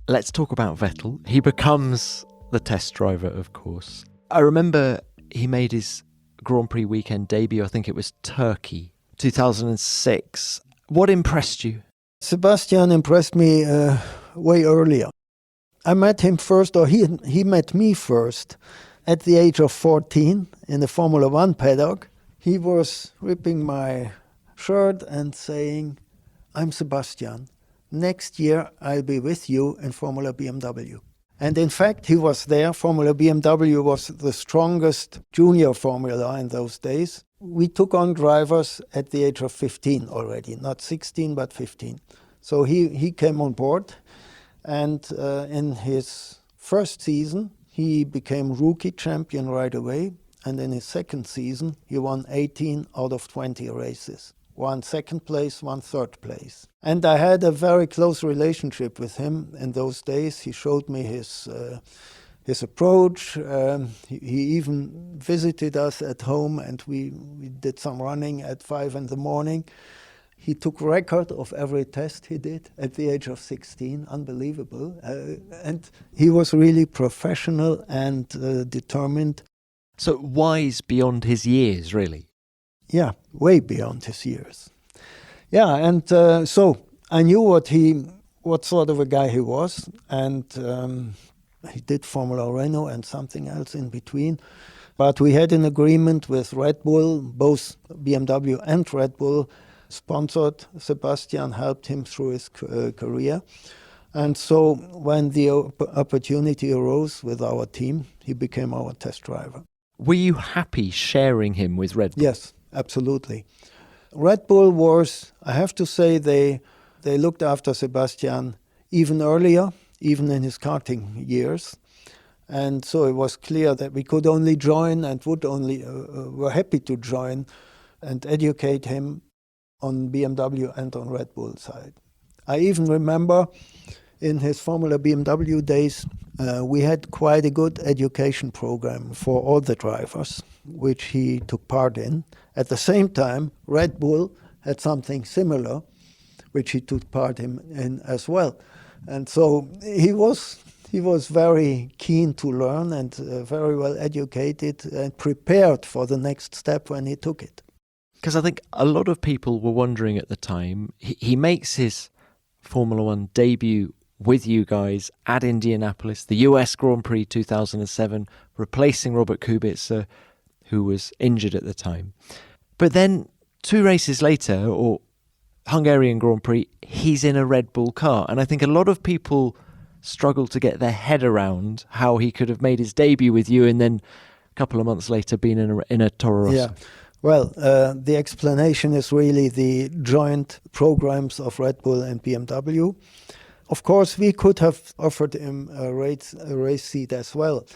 Let's talk about Vettel. He becomes the test driver, of course. I remember he made his Grand Prix weekend debut, I think it was Turkey, 2006. What impressed you? Sebastian impressed me way earlier. I met him first, or he met me first, at the age of 14 in the Formula One paddock. He was ripping my shirt and saying, "I'm Sebastian. Next year I'll be with you in Formula BMW." And in fact, he was there. Formula BMW was the strongest junior formula in those days. We took on drivers at the age of 15 already, not 16, but 15. So he came on board, and in his first season, he became rookie champion right away. And in his second season, he won 18 out of 20 races. One second place, one third place. And I had a very close relationship with him in those days. He showed me his approach. He even visited us at home, and we did some running at 5 in the morning. He took record of every test he did at the age of 16, unbelievable. And he was really professional and determined. So wise beyond his years, really. Yeah, way beyond his years. Yeah, and so I knew what sort of a guy he was, and he did Formula Renault and something else in between. But we had an agreement with Red Bull, both BMW and Red Bull sponsored Sebastian, helped him through his career. And so when the opportunity arose with our team, he became our test driver. Were you happy sharing him with Red Bull? Yes, absolutely. Red Bull was, I have to say, they looked after Sebastian even earlier, even in his karting years. And so it was clear that we could only join and were happy to join and educate him on BMW and on Red Bull side. I even remember in his Formula BMW days, we had quite a good education program for all the drivers, which he took part in. At the same time, Red Bull had something similar, which he took part in as well. And so he was very keen to learn and very well educated and prepared for the next step when he took it. Because I think a lot of people were wondering at the time, he makes his Formula One debut with you guys at Indianapolis, the US Grand Prix 2007, replacing Robert Kubica, who was injured at the time. But then 2 races later, or Hungarian Grand Prix, he's in a Red Bull car. And I think a lot of people struggle to get their head around how he could have made his debut with you and then a couple of months later been in a Toro Rosso. Yeah. Well, the explanation is really the joint programs of Red Bull and BMW. Of course, we could have offered him a race seat as well,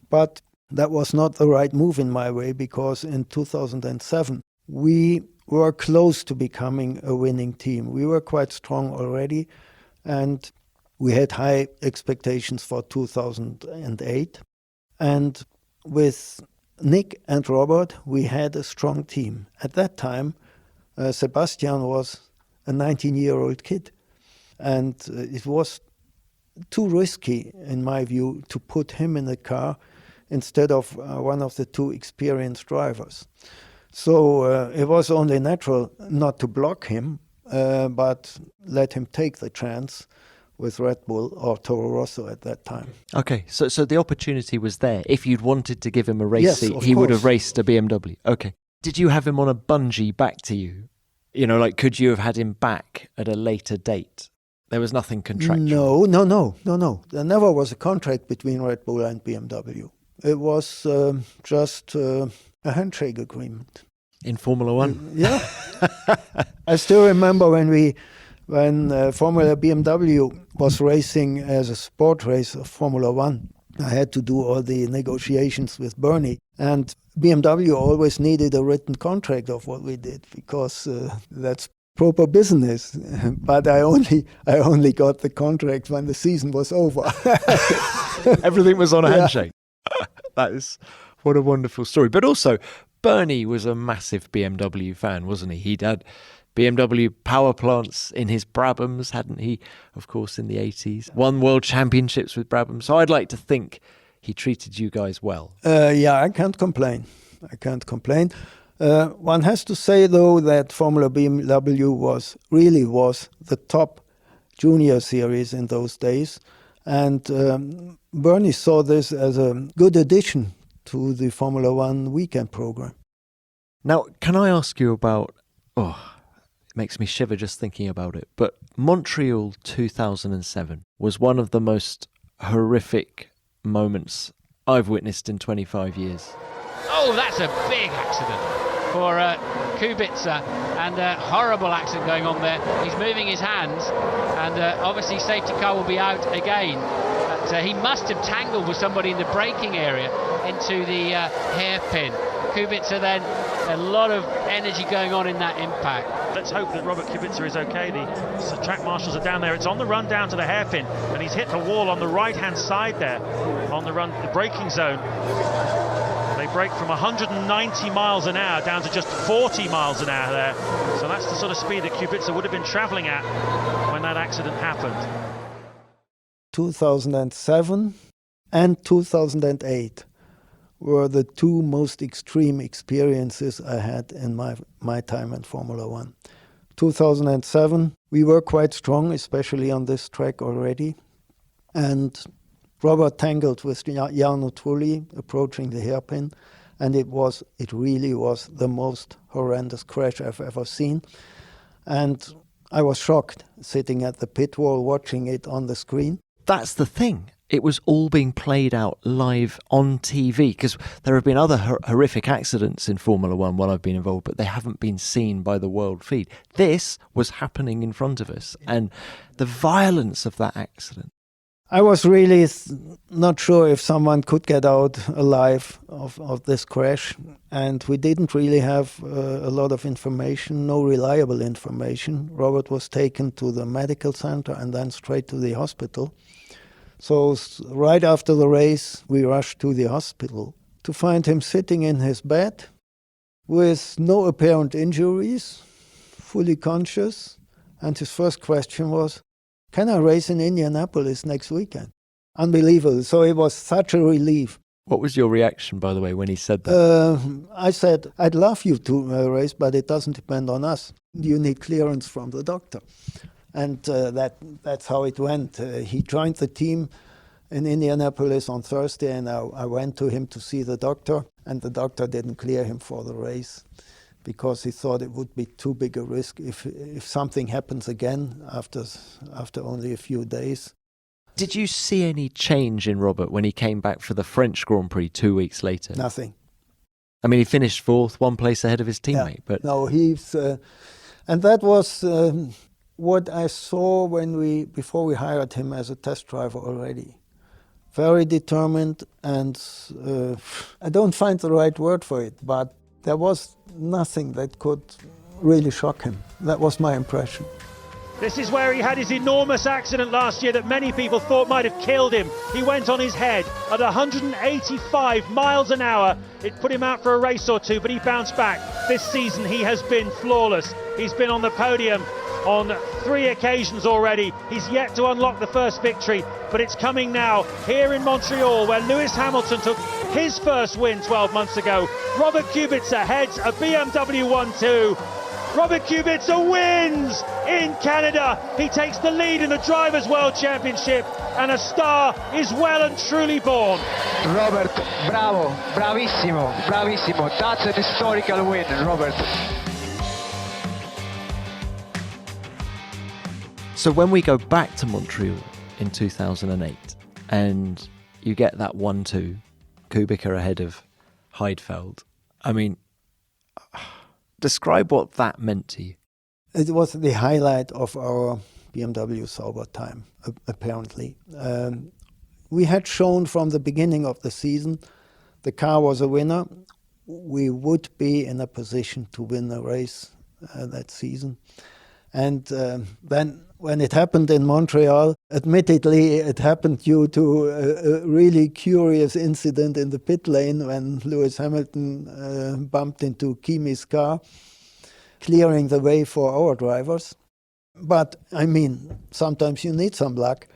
but that was not the right move in my way, because in 2007, we were close to becoming a winning team. We were quite strong already, and we had high expectations for 2008. And with Nick and Robert, we had a strong team. At that time, Sebastian was a 19-year-old kid. And it was too risky, in my view, to put him in the car instead of one of the 2 experienced drivers. So it was only natural not to block him, but let him take the chance with Red Bull or Toro Rosso at that time. Okay, so the opportunity was there. If you'd wanted to give him a race seat, he would have raced a BMW. Okay. Did you have him on a bungee back to you? You know, like, could you have had him back at a later date? There was nothing contractual. No. There never was a contract between Red Bull and BMW. It was just a handshake agreement. In Formula One? Yeah. I still remember when Formula BMW was racing as a sport race of Formula One. I had to do all the negotiations with Bernie. And BMW always needed a written contract of what we did, because that's proper business. But I only got the contract when the season was over. Everything was on a handshake. That is, what a wonderful story. But also, Bernie was a massive BMW fan, wasn't he? He'd had BMW power plants in his Brabhams, hadn't he? Of course, in the 80s. Won world championships with Brabham. So I'd like to think he treated you guys well. Yeah, I can't complain. One has to say, though, that Formula BMW was the top junior series in those days. And Bernie saw this as a good addition to the Formula One weekend program. Now, can I ask you about... it makes me shiver just thinking about it. But Montreal 2007 was one of the most horrific moments I've witnessed in 25 years. Oh, that's a big accident for Kubica, and a horrible accident going on there. He's moving his hands, and obviously safety car will be out again. But he must have tangled with somebody in the braking area into the hairpin. Kubica then, a lot of energy going on in that impact. Let's hope that Robert Kubica is okay. The track marshals are down there. It's on the run down to the hairpin, and he's hit the wall on the right-hand side there, on the run, the braking zone. They brake from 190 miles an hour down to just 40 miles an hour there. So that's the sort of speed that Kubica would have been travelling at when that accident happened. 2007 and 2008 were the two most extreme experiences I had in my time in Formula One. 2007, we were quite strong, especially on this track already. And Robert tangled with Jarno Trulli approaching the hairpin, and it really was the most horrendous crash I've ever seen. And I was shocked sitting at the pit wall watching it on the screen. That's the thing. It was all being played out live on TV, because there have been other horrific accidents in Formula One while I've been involved, but they haven't been seen by the world feed. This was happening in front of us, and the violence of that accident. I was really not sure if someone could get out alive of this crash, and we didn't really have a lot of information, no reliable information. Robert was taken to the medical center and then straight to the hospital. So right after the race, we rushed to the hospital to find him sitting in his bed with no apparent injuries, fully conscious, and his first question was, "Can I race in Indianapolis next weekend?" Unbelievable. So it was such a relief. What was your reaction, by the way, when he said that? I said, "I'd love you to race, but it doesn't depend on us. You need clearance from the doctor." And that's how it went. He joined the team in Indianapolis on Thursday, and I went to him to see the doctor, and the doctor didn't clear him for the race because he thought it would be too big a risk if something happens again after only a few days. Did you see any change in Robert when he came back for the French Grand Prix 2 weeks later? Nothing. I mean, he finished fourth, one place ahead of his teammate. Yeah. But no, and that was what I saw before we hired him as a test driver already. Very determined, and I don't find the right word for it, but there was nothing that could really shock him. That was my impression. This is where he had his enormous accident last year that many people thought might have killed him. He went on his head at 185 miles an hour. It put him out for a race or two, but he bounced back. This season he has been flawless. He's been on the podium on 3 occasions already. He's yet to unlock the first victory, but it's coming now here in Montreal, where Lewis Hamilton took his first win 12 months ago. Robert Kubica heads a BMW 1-2. Robert Kubica wins in Canada. He takes the lead in the Drivers' World Championship, and a star is well and truly born. Robert, bravo, bravissimo, bravissimo. That's an historical win, Robert. So when we go back to Montreal in 2008 and you get that 1-2, Kubica ahead of Heidfeld, I mean, describe what that meant to you. It was the highlight of our BMW Sauber time, apparently. We had shown from the beginning of the season the car was a winner. We would be in a position to win the race that season. And then when it happened in Montreal, admittedly it happened due to a really curious incident in the pit lane when Lewis Hamilton bumped into Kimi's car, clearing the way for our drivers. But, I mean, sometimes you need some luck.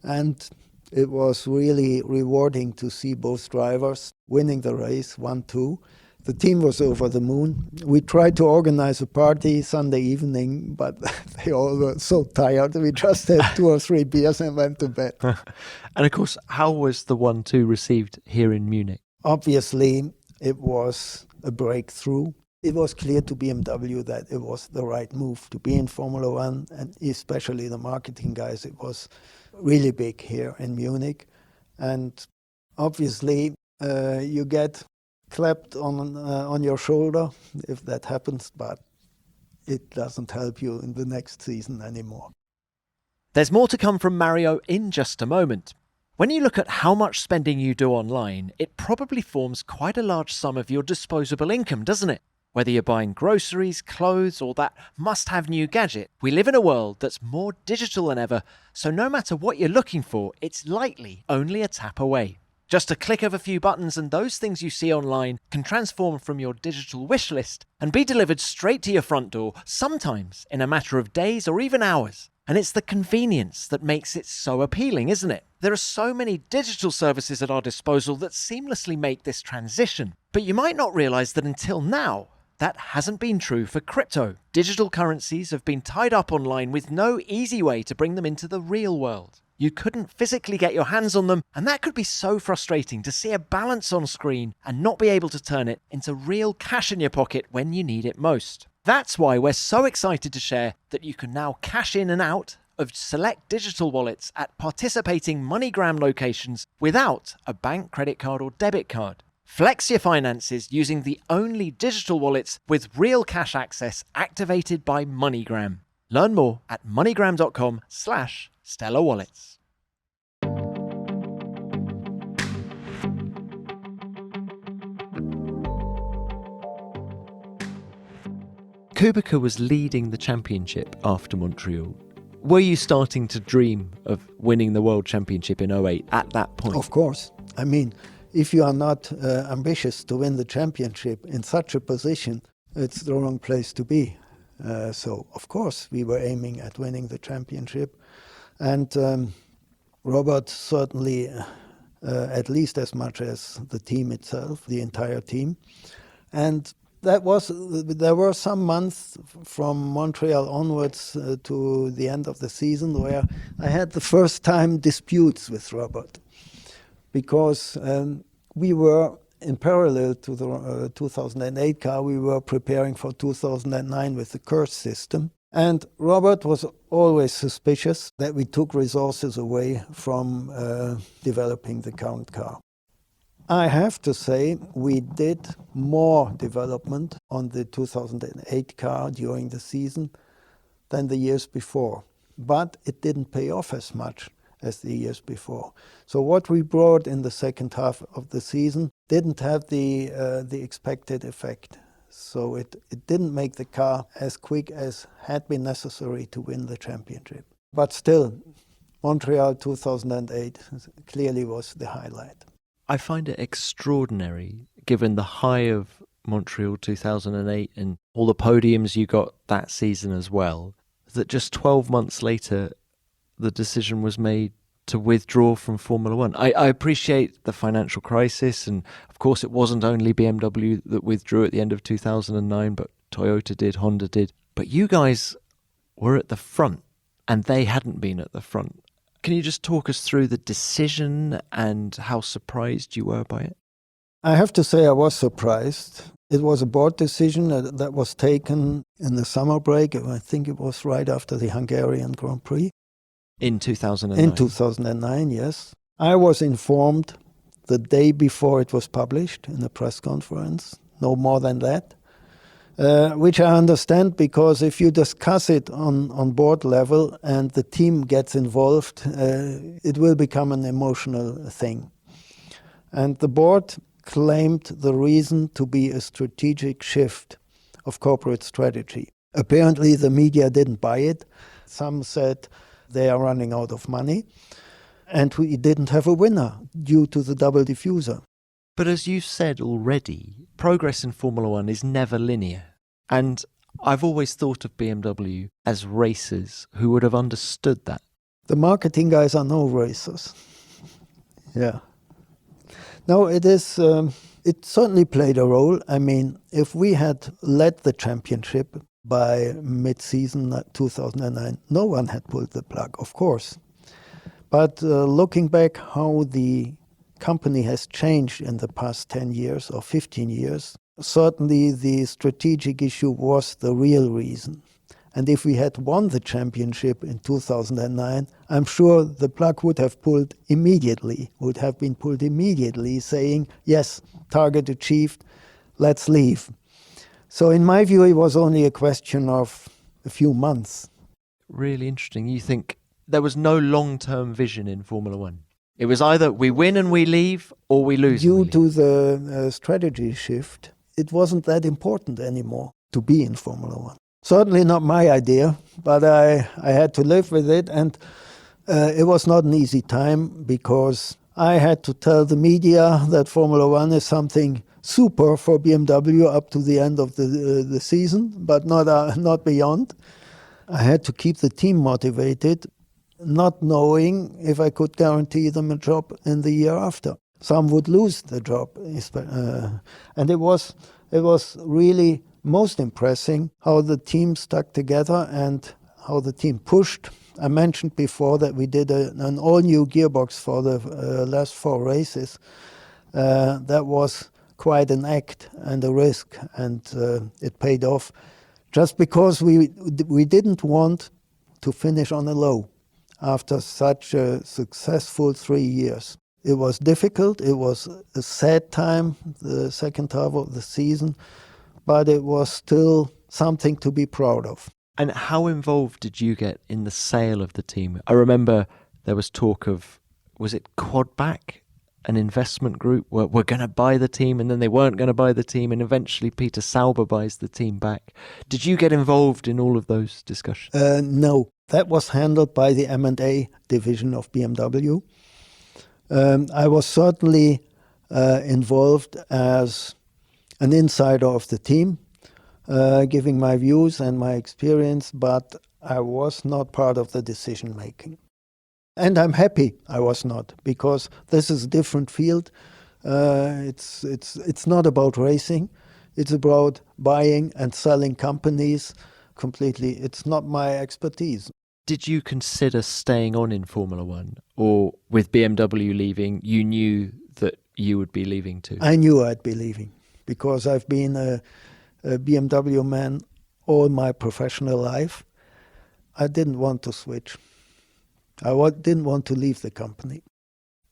And it was really rewarding to see both drivers winning the race 1-2. The team was over the moon. We tried to organize a party Sunday evening, but they all were so tired. We just had 2 or 3 beers and went to bed. And of course, how was the 1-2 received here in Munich? Obviously, it was a breakthrough. It was clear to BMW that it was the right move to be in Formula One, and especially the marketing guys. It was really big here in Munich. And obviously, you get clapped on your shoulder if that happens, but it doesn't help you in the next season anymore. There's more to come from Mario in just a moment. When you look at how much spending you do online, it probably forms quite a large sum of your disposable income, doesn't it? Whether you're buying groceries, clothes, or that must-have new gadget, we live in a world that's more digital than ever, so no matter what you're looking for, it's likely only a tap away. Just a click of a few buttons and those things you see online can transform from your digital wish list and be delivered straight to your front door, sometimes in a matter of days or even hours. And it's the convenience that makes it so appealing, isn't it? There are so many digital services at our disposal that seamlessly make this transition. But you might not realize that until now, that hasn't been true for crypto. Digital currencies have been tied up online with no easy way to bring them into the real world. You couldn't physically get your hands on them, and that could be so frustrating to see a balance on screen and not be able to turn it into real cash in your pocket when you need it most. That's why we're so excited to share that you can now cash in and out of select digital wallets at participating MoneyGram locations without a bank credit card or debit card. Flex your finances using the only digital wallets with real cash access activated by MoneyGram. Learn more at moneygram.com/Stellar Wallets. Kubica was leading the championship after Montreal. Were you starting to dream of winning the World Championship in 2008 at that point? Of course. I mean, if you are not ambitious to win the championship in such a position, it's the wrong place to be. So, of course, we were aiming at winning the championship. And Robert certainly, at least as much as the team itself, the entire team. And there were some months from Montreal onwards to the end of the season where I had the first time disputes with Robert, because we were, in parallel to the 2008 car, we were preparing for 2009 with the curse system. And Robert was always suspicious that we took resources away from developing the current car. I have to say we did more development on the 2008 car during the season than the years before, but it didn't pay off as much as the years before. So what we brought in the second half of the season didn't have the expected effect. So it didn't make the car as quick as had been necessary to win the championship. But still, Montreal 2008 clearly was the highlight. I find it extraordinary, given the high of Montreal 2008 and all the podiums you got that season as well, that just 12 months later, the decision was made to withdraw from Formula One. I appreciate the financial crisis, and of course it wasn't only BMW that withdrew at the end of 2009, but Toyota did, Honda did. But you guys were at the front, and they hadn't been at the front. Can you just talk us through the decision and how surprised you were by it? I have to say I was surprised. It was a board decision that was taken in the summer break. I think it was right after the Hungarian Grand Prix. In 2009? In 2009, yes. I was informed the day before it was published in a press conference, no more than that, which I understand, because if you discuss it on board level and the team gets involved, it will become an emotional thing. And the board claimed the reason to be a strategic shift of corporate strategy. Apparently the media didn't buy it. Some said they are running out of money, and we didn't have a winner due to the double diffuser. But as you've said already, progress in Formula One is never linear. And I've always thought of BMW as racers who would have understood that. The marketing guys are no racers. Yeah. No, it is It certainly played a role. I mean, if we had led the championship by mid-season 2009, no one had pulled the plug, of course. But looking back how the company has changed in the past 10 years or 15 years, certainly the strategic issue was the real reason. And if we had won the championship in 2009, I'm sure the plug would have been pulled immediately, saying, yes, target achieved, let's leave. So in my view, it was only a question of a few months. Really interesting. You think there was no long-term vision in Formula One? It was either we win and we leave, or we lose. Due to the strategy shift, it wasn't that important anymore to be in Formula One. Certainly not my idea, but I had to live with it, and it was not an easy time because I had to tell the media that Formula One is something super for BMW up to the end of the season, but not beyond. I had to keep the team motivated, not knowing if I could guarantee them a job in the year after. Some would lose the job, and it was really most impressive how the team stuck together and how the team pushed. I mentioned before that we did an all-new gearbox for the last 4 races. That was quite an act and a risk, and it paid off just because we didn't want to finish on a low after such a successful 3 years. It was difficult, it was a sad time, the second half of the season, but it was still something to be proud of. And how involved did you get in the sale of the team? I remember there was talk of, was it Quadback, an investment group, were going to buy the team, and then they weren't going to buy the team, and eventually Peter Sauber buys the team back. Did you get involved in all of those discussions? No, that was handled by the M&A division of BMW. I was certainly involved as an insider of the team, giving my views and my experience, but I was not part of the decision making. And I'm happy I was not, because this is a different field. It's not about racing. It's about buying and selling companies completely. It's not my expertise. Did you consider staying on in Formula One, or with BMW leaving, you knew that you would be leaving too? I knew I'd be leaving, because I've been a BMW man all my professional life. I didn't want to switch. I didn't want to leave the company.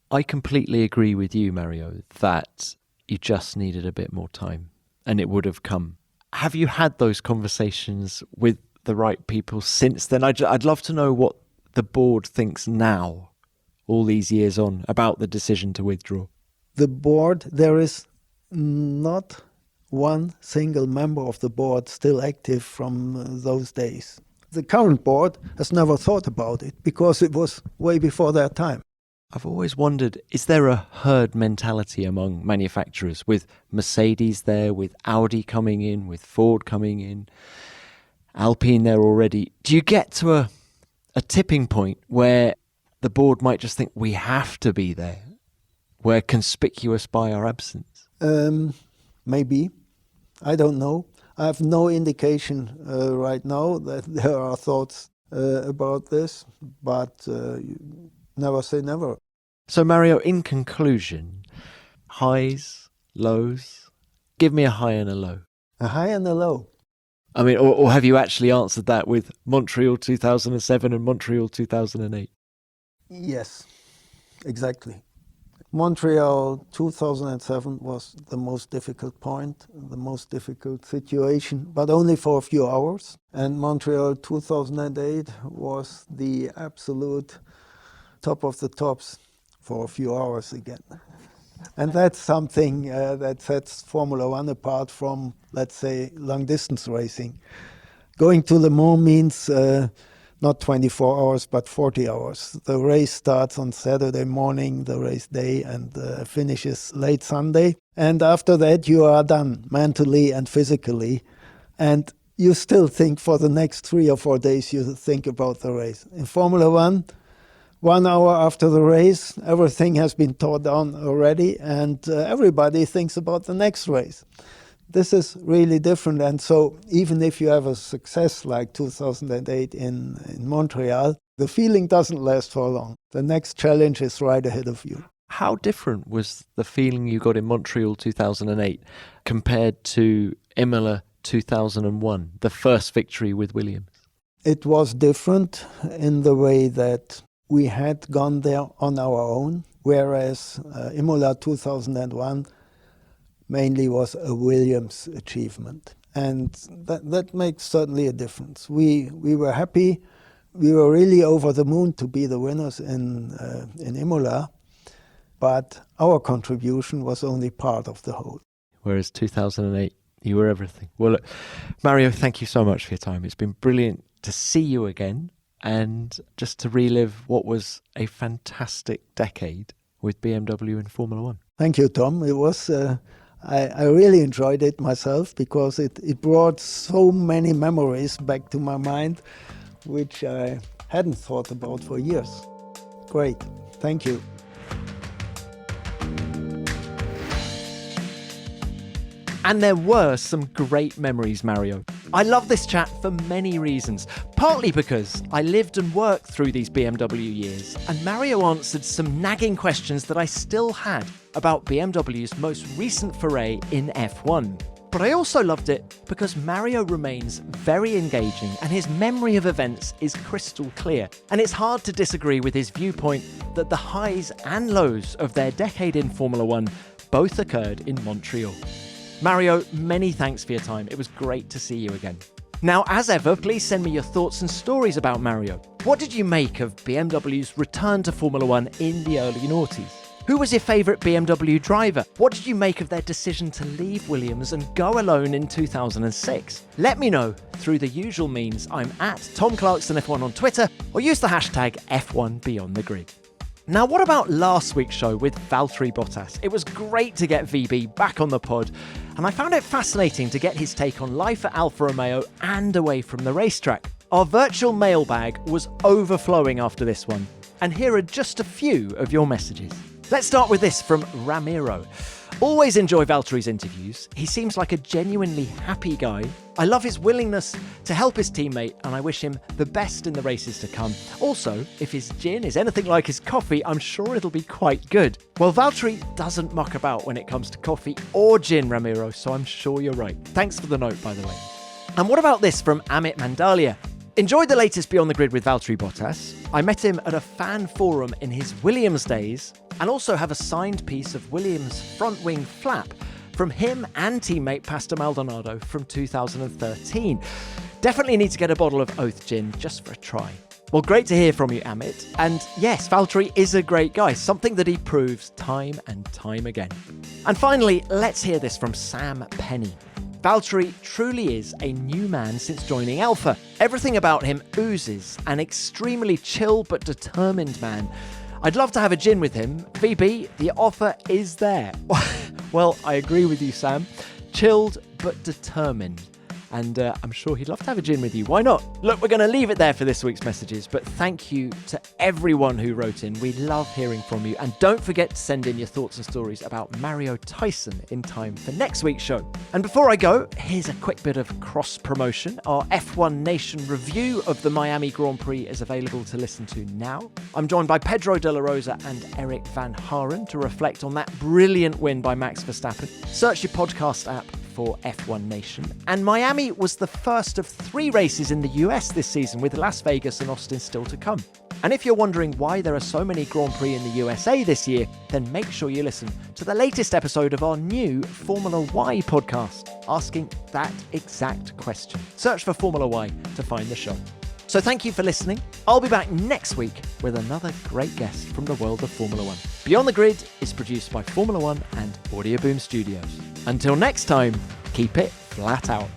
I completely agree with you, Mario, that you just needed a bit more time, and it would have come. Have you had those conversations with the right people since then? I'd love to know what the board thinks now, all these years on, about the decision to withdraw. The board, there is not one single member of the board still active from those days. The current board has never thought about it because it was way before their time. I've always wondered, is there a herd mentality among manufacturers, with Mercedes there, with Audi coming in, with Ford coming in, Alpine there already? Do you get to a tipping point where the board might just think we have to be there? We're conspicuous by our absence? Maybe. I don't know. I have no indication right now that there are thoughts about this, but never say never. So, Mario, in conclusion, highs, lows, give me a high and a low. A high and a low. I mean, or have you actually answered that with Montreal 2007 and Montreal 2008? Yes, exactly. Montreal 2007 was the most difficult point, the most difficult situation, but only for a few hours. And Montreal 2008 was the absolute top of the tops for a few hours again. And that's something that sets Formula One apart from, let's say, long-distance racing. Going to Le Mans means not 24 hours, but 40 hours. The race starts on Saturday morning, the race day, and finishes late Sunday. And after that, you are done, mentally and physically. And you still think for the next 3 or 4 days, you think about the race. In Formula One, 1 hour after the race, everything has been torn down already, and everybody thinks about the next race. This is really different, and so even if you have a success like 2008 in Montreal, the feeling doesn't last for long. The next challenge is right ahead of you. How different was the feeling you got in Montreal 2008 compared to Imola 2001, the first victory with Williams? It was different in the way that we had gone there on our own, whereas Imola 2001 mainly was a Williams achievement. And that makes certainly a difference. We were happy. We were really over the moon to be the winners in Imola, but our contribution was only part of the whole. Whereas 2008, you were everything. Well, look, Mario, thank you so much for your time. It's been brilliant to see you again and just to relive what was a fantastic decade with BMW in Formula One. Thank you, Tom. It was... I really enjoyed it myself because it brought so many memories back to my mind, which I hadn't thought about for years. Great. Thank you. And there were some great memories, Mario. I love this chat for many reasons. Partly because I lived and worked through these BMW years, and Mario answered some nagging questions that I still had about BMW's most recent foray in F1. But I also loved it because Mario remains very engaging and his memory of events is crystal clear. And it's hard to disagree with his viewpoint that the highs and lows of their decade in Formula One both occurred in Montreal. Mario, many thanks for your time. It was great to see you again. Now, as ever, please send me your thoughts and stories about Mario. What did you make of BMW's return to Formula One in the early noughties? Who was your favourite BMW driver? What did you make of their decision to leave Williams and go alone in 2006? Let me know through the usual means. I'm at Tom Clarkson F1 on Twitter, or use the hashtag F1 Beyond the Grid. Now, what about last week's show with Valtteri Bottas? It was great to get VB back on the pod, and I found it fascinating to get his take on life at Alfa Romeo and away from the racetrack. Our virtual mailbag was overflowing after this one, and here are just a few of your messages. Let's start with this from Ramiro. Always enjoy Valtteri's interviews. He seems like a genuinely happy guy. I love his willingness to help his teammate, and I wish him the best in the races to come. Also, if his gin is anything like his coffee, I'm sure it'll be quite good. Well, Valtteri doesn't muck about when it comes to coffee or gin, Ramiro, so I'm sure you're right. Thanks for the note, by the way. And what about this from Amit Mandalia? Enjoyed the latest Beyond the Grid with Valtteri Bottas. I met him at a fan forum in his Williams days and also have a signed piece of Williams' front wing flap from him and teammate Pastor Maldonado from 2013. Definitely need to get a bottle of Oath Gin just for a try. Well, great to hear from you, Amit. And yes, Valtteri is a great guy, something that he proves time and time again. And finally, let's hear this from Sam Penny. Valtteri truly is a new man since joining Alfa. Everything about him oozes an extremely chill but determined man. I'd love to have a gin with him. VB, the offer is there. Well, I agree with you, Sam. Chilled but determined. And I'm sure he'd love to have a gin with you. Why not? Look, we're going to leave it there for this week's messages, but thank you to everyone who wrote in. We love hearing from you. And don't forget to send in your thoughts and stories about Mario Tyson in time for next week's show. And before I go, here's a quick bit of cross-promotion. Our F1 Nation review of the Miami Grand Prix is available to listen to now. I'm joined by Pedro de la Rosa and Eric Van Haren to reflect on that brilliant win by Max Verstappen. Search your podcast app for F1 Nation. And Miami was the first of 3 races in the US this season, with Las Vegas and Austin still to come. And if you're wondering why there are so many Grand Prix in the USA this year, then make sure you listen to the latest episode of our new Formula Y podcast, asking that exact question. Search for Formula Y to find the show. So thank you for listening. I'll be back next week with another great guest from the world of Formula One. Beyond the Grid is produced by Formula One and Audio Boom Studios. Until next time, keep it flat out.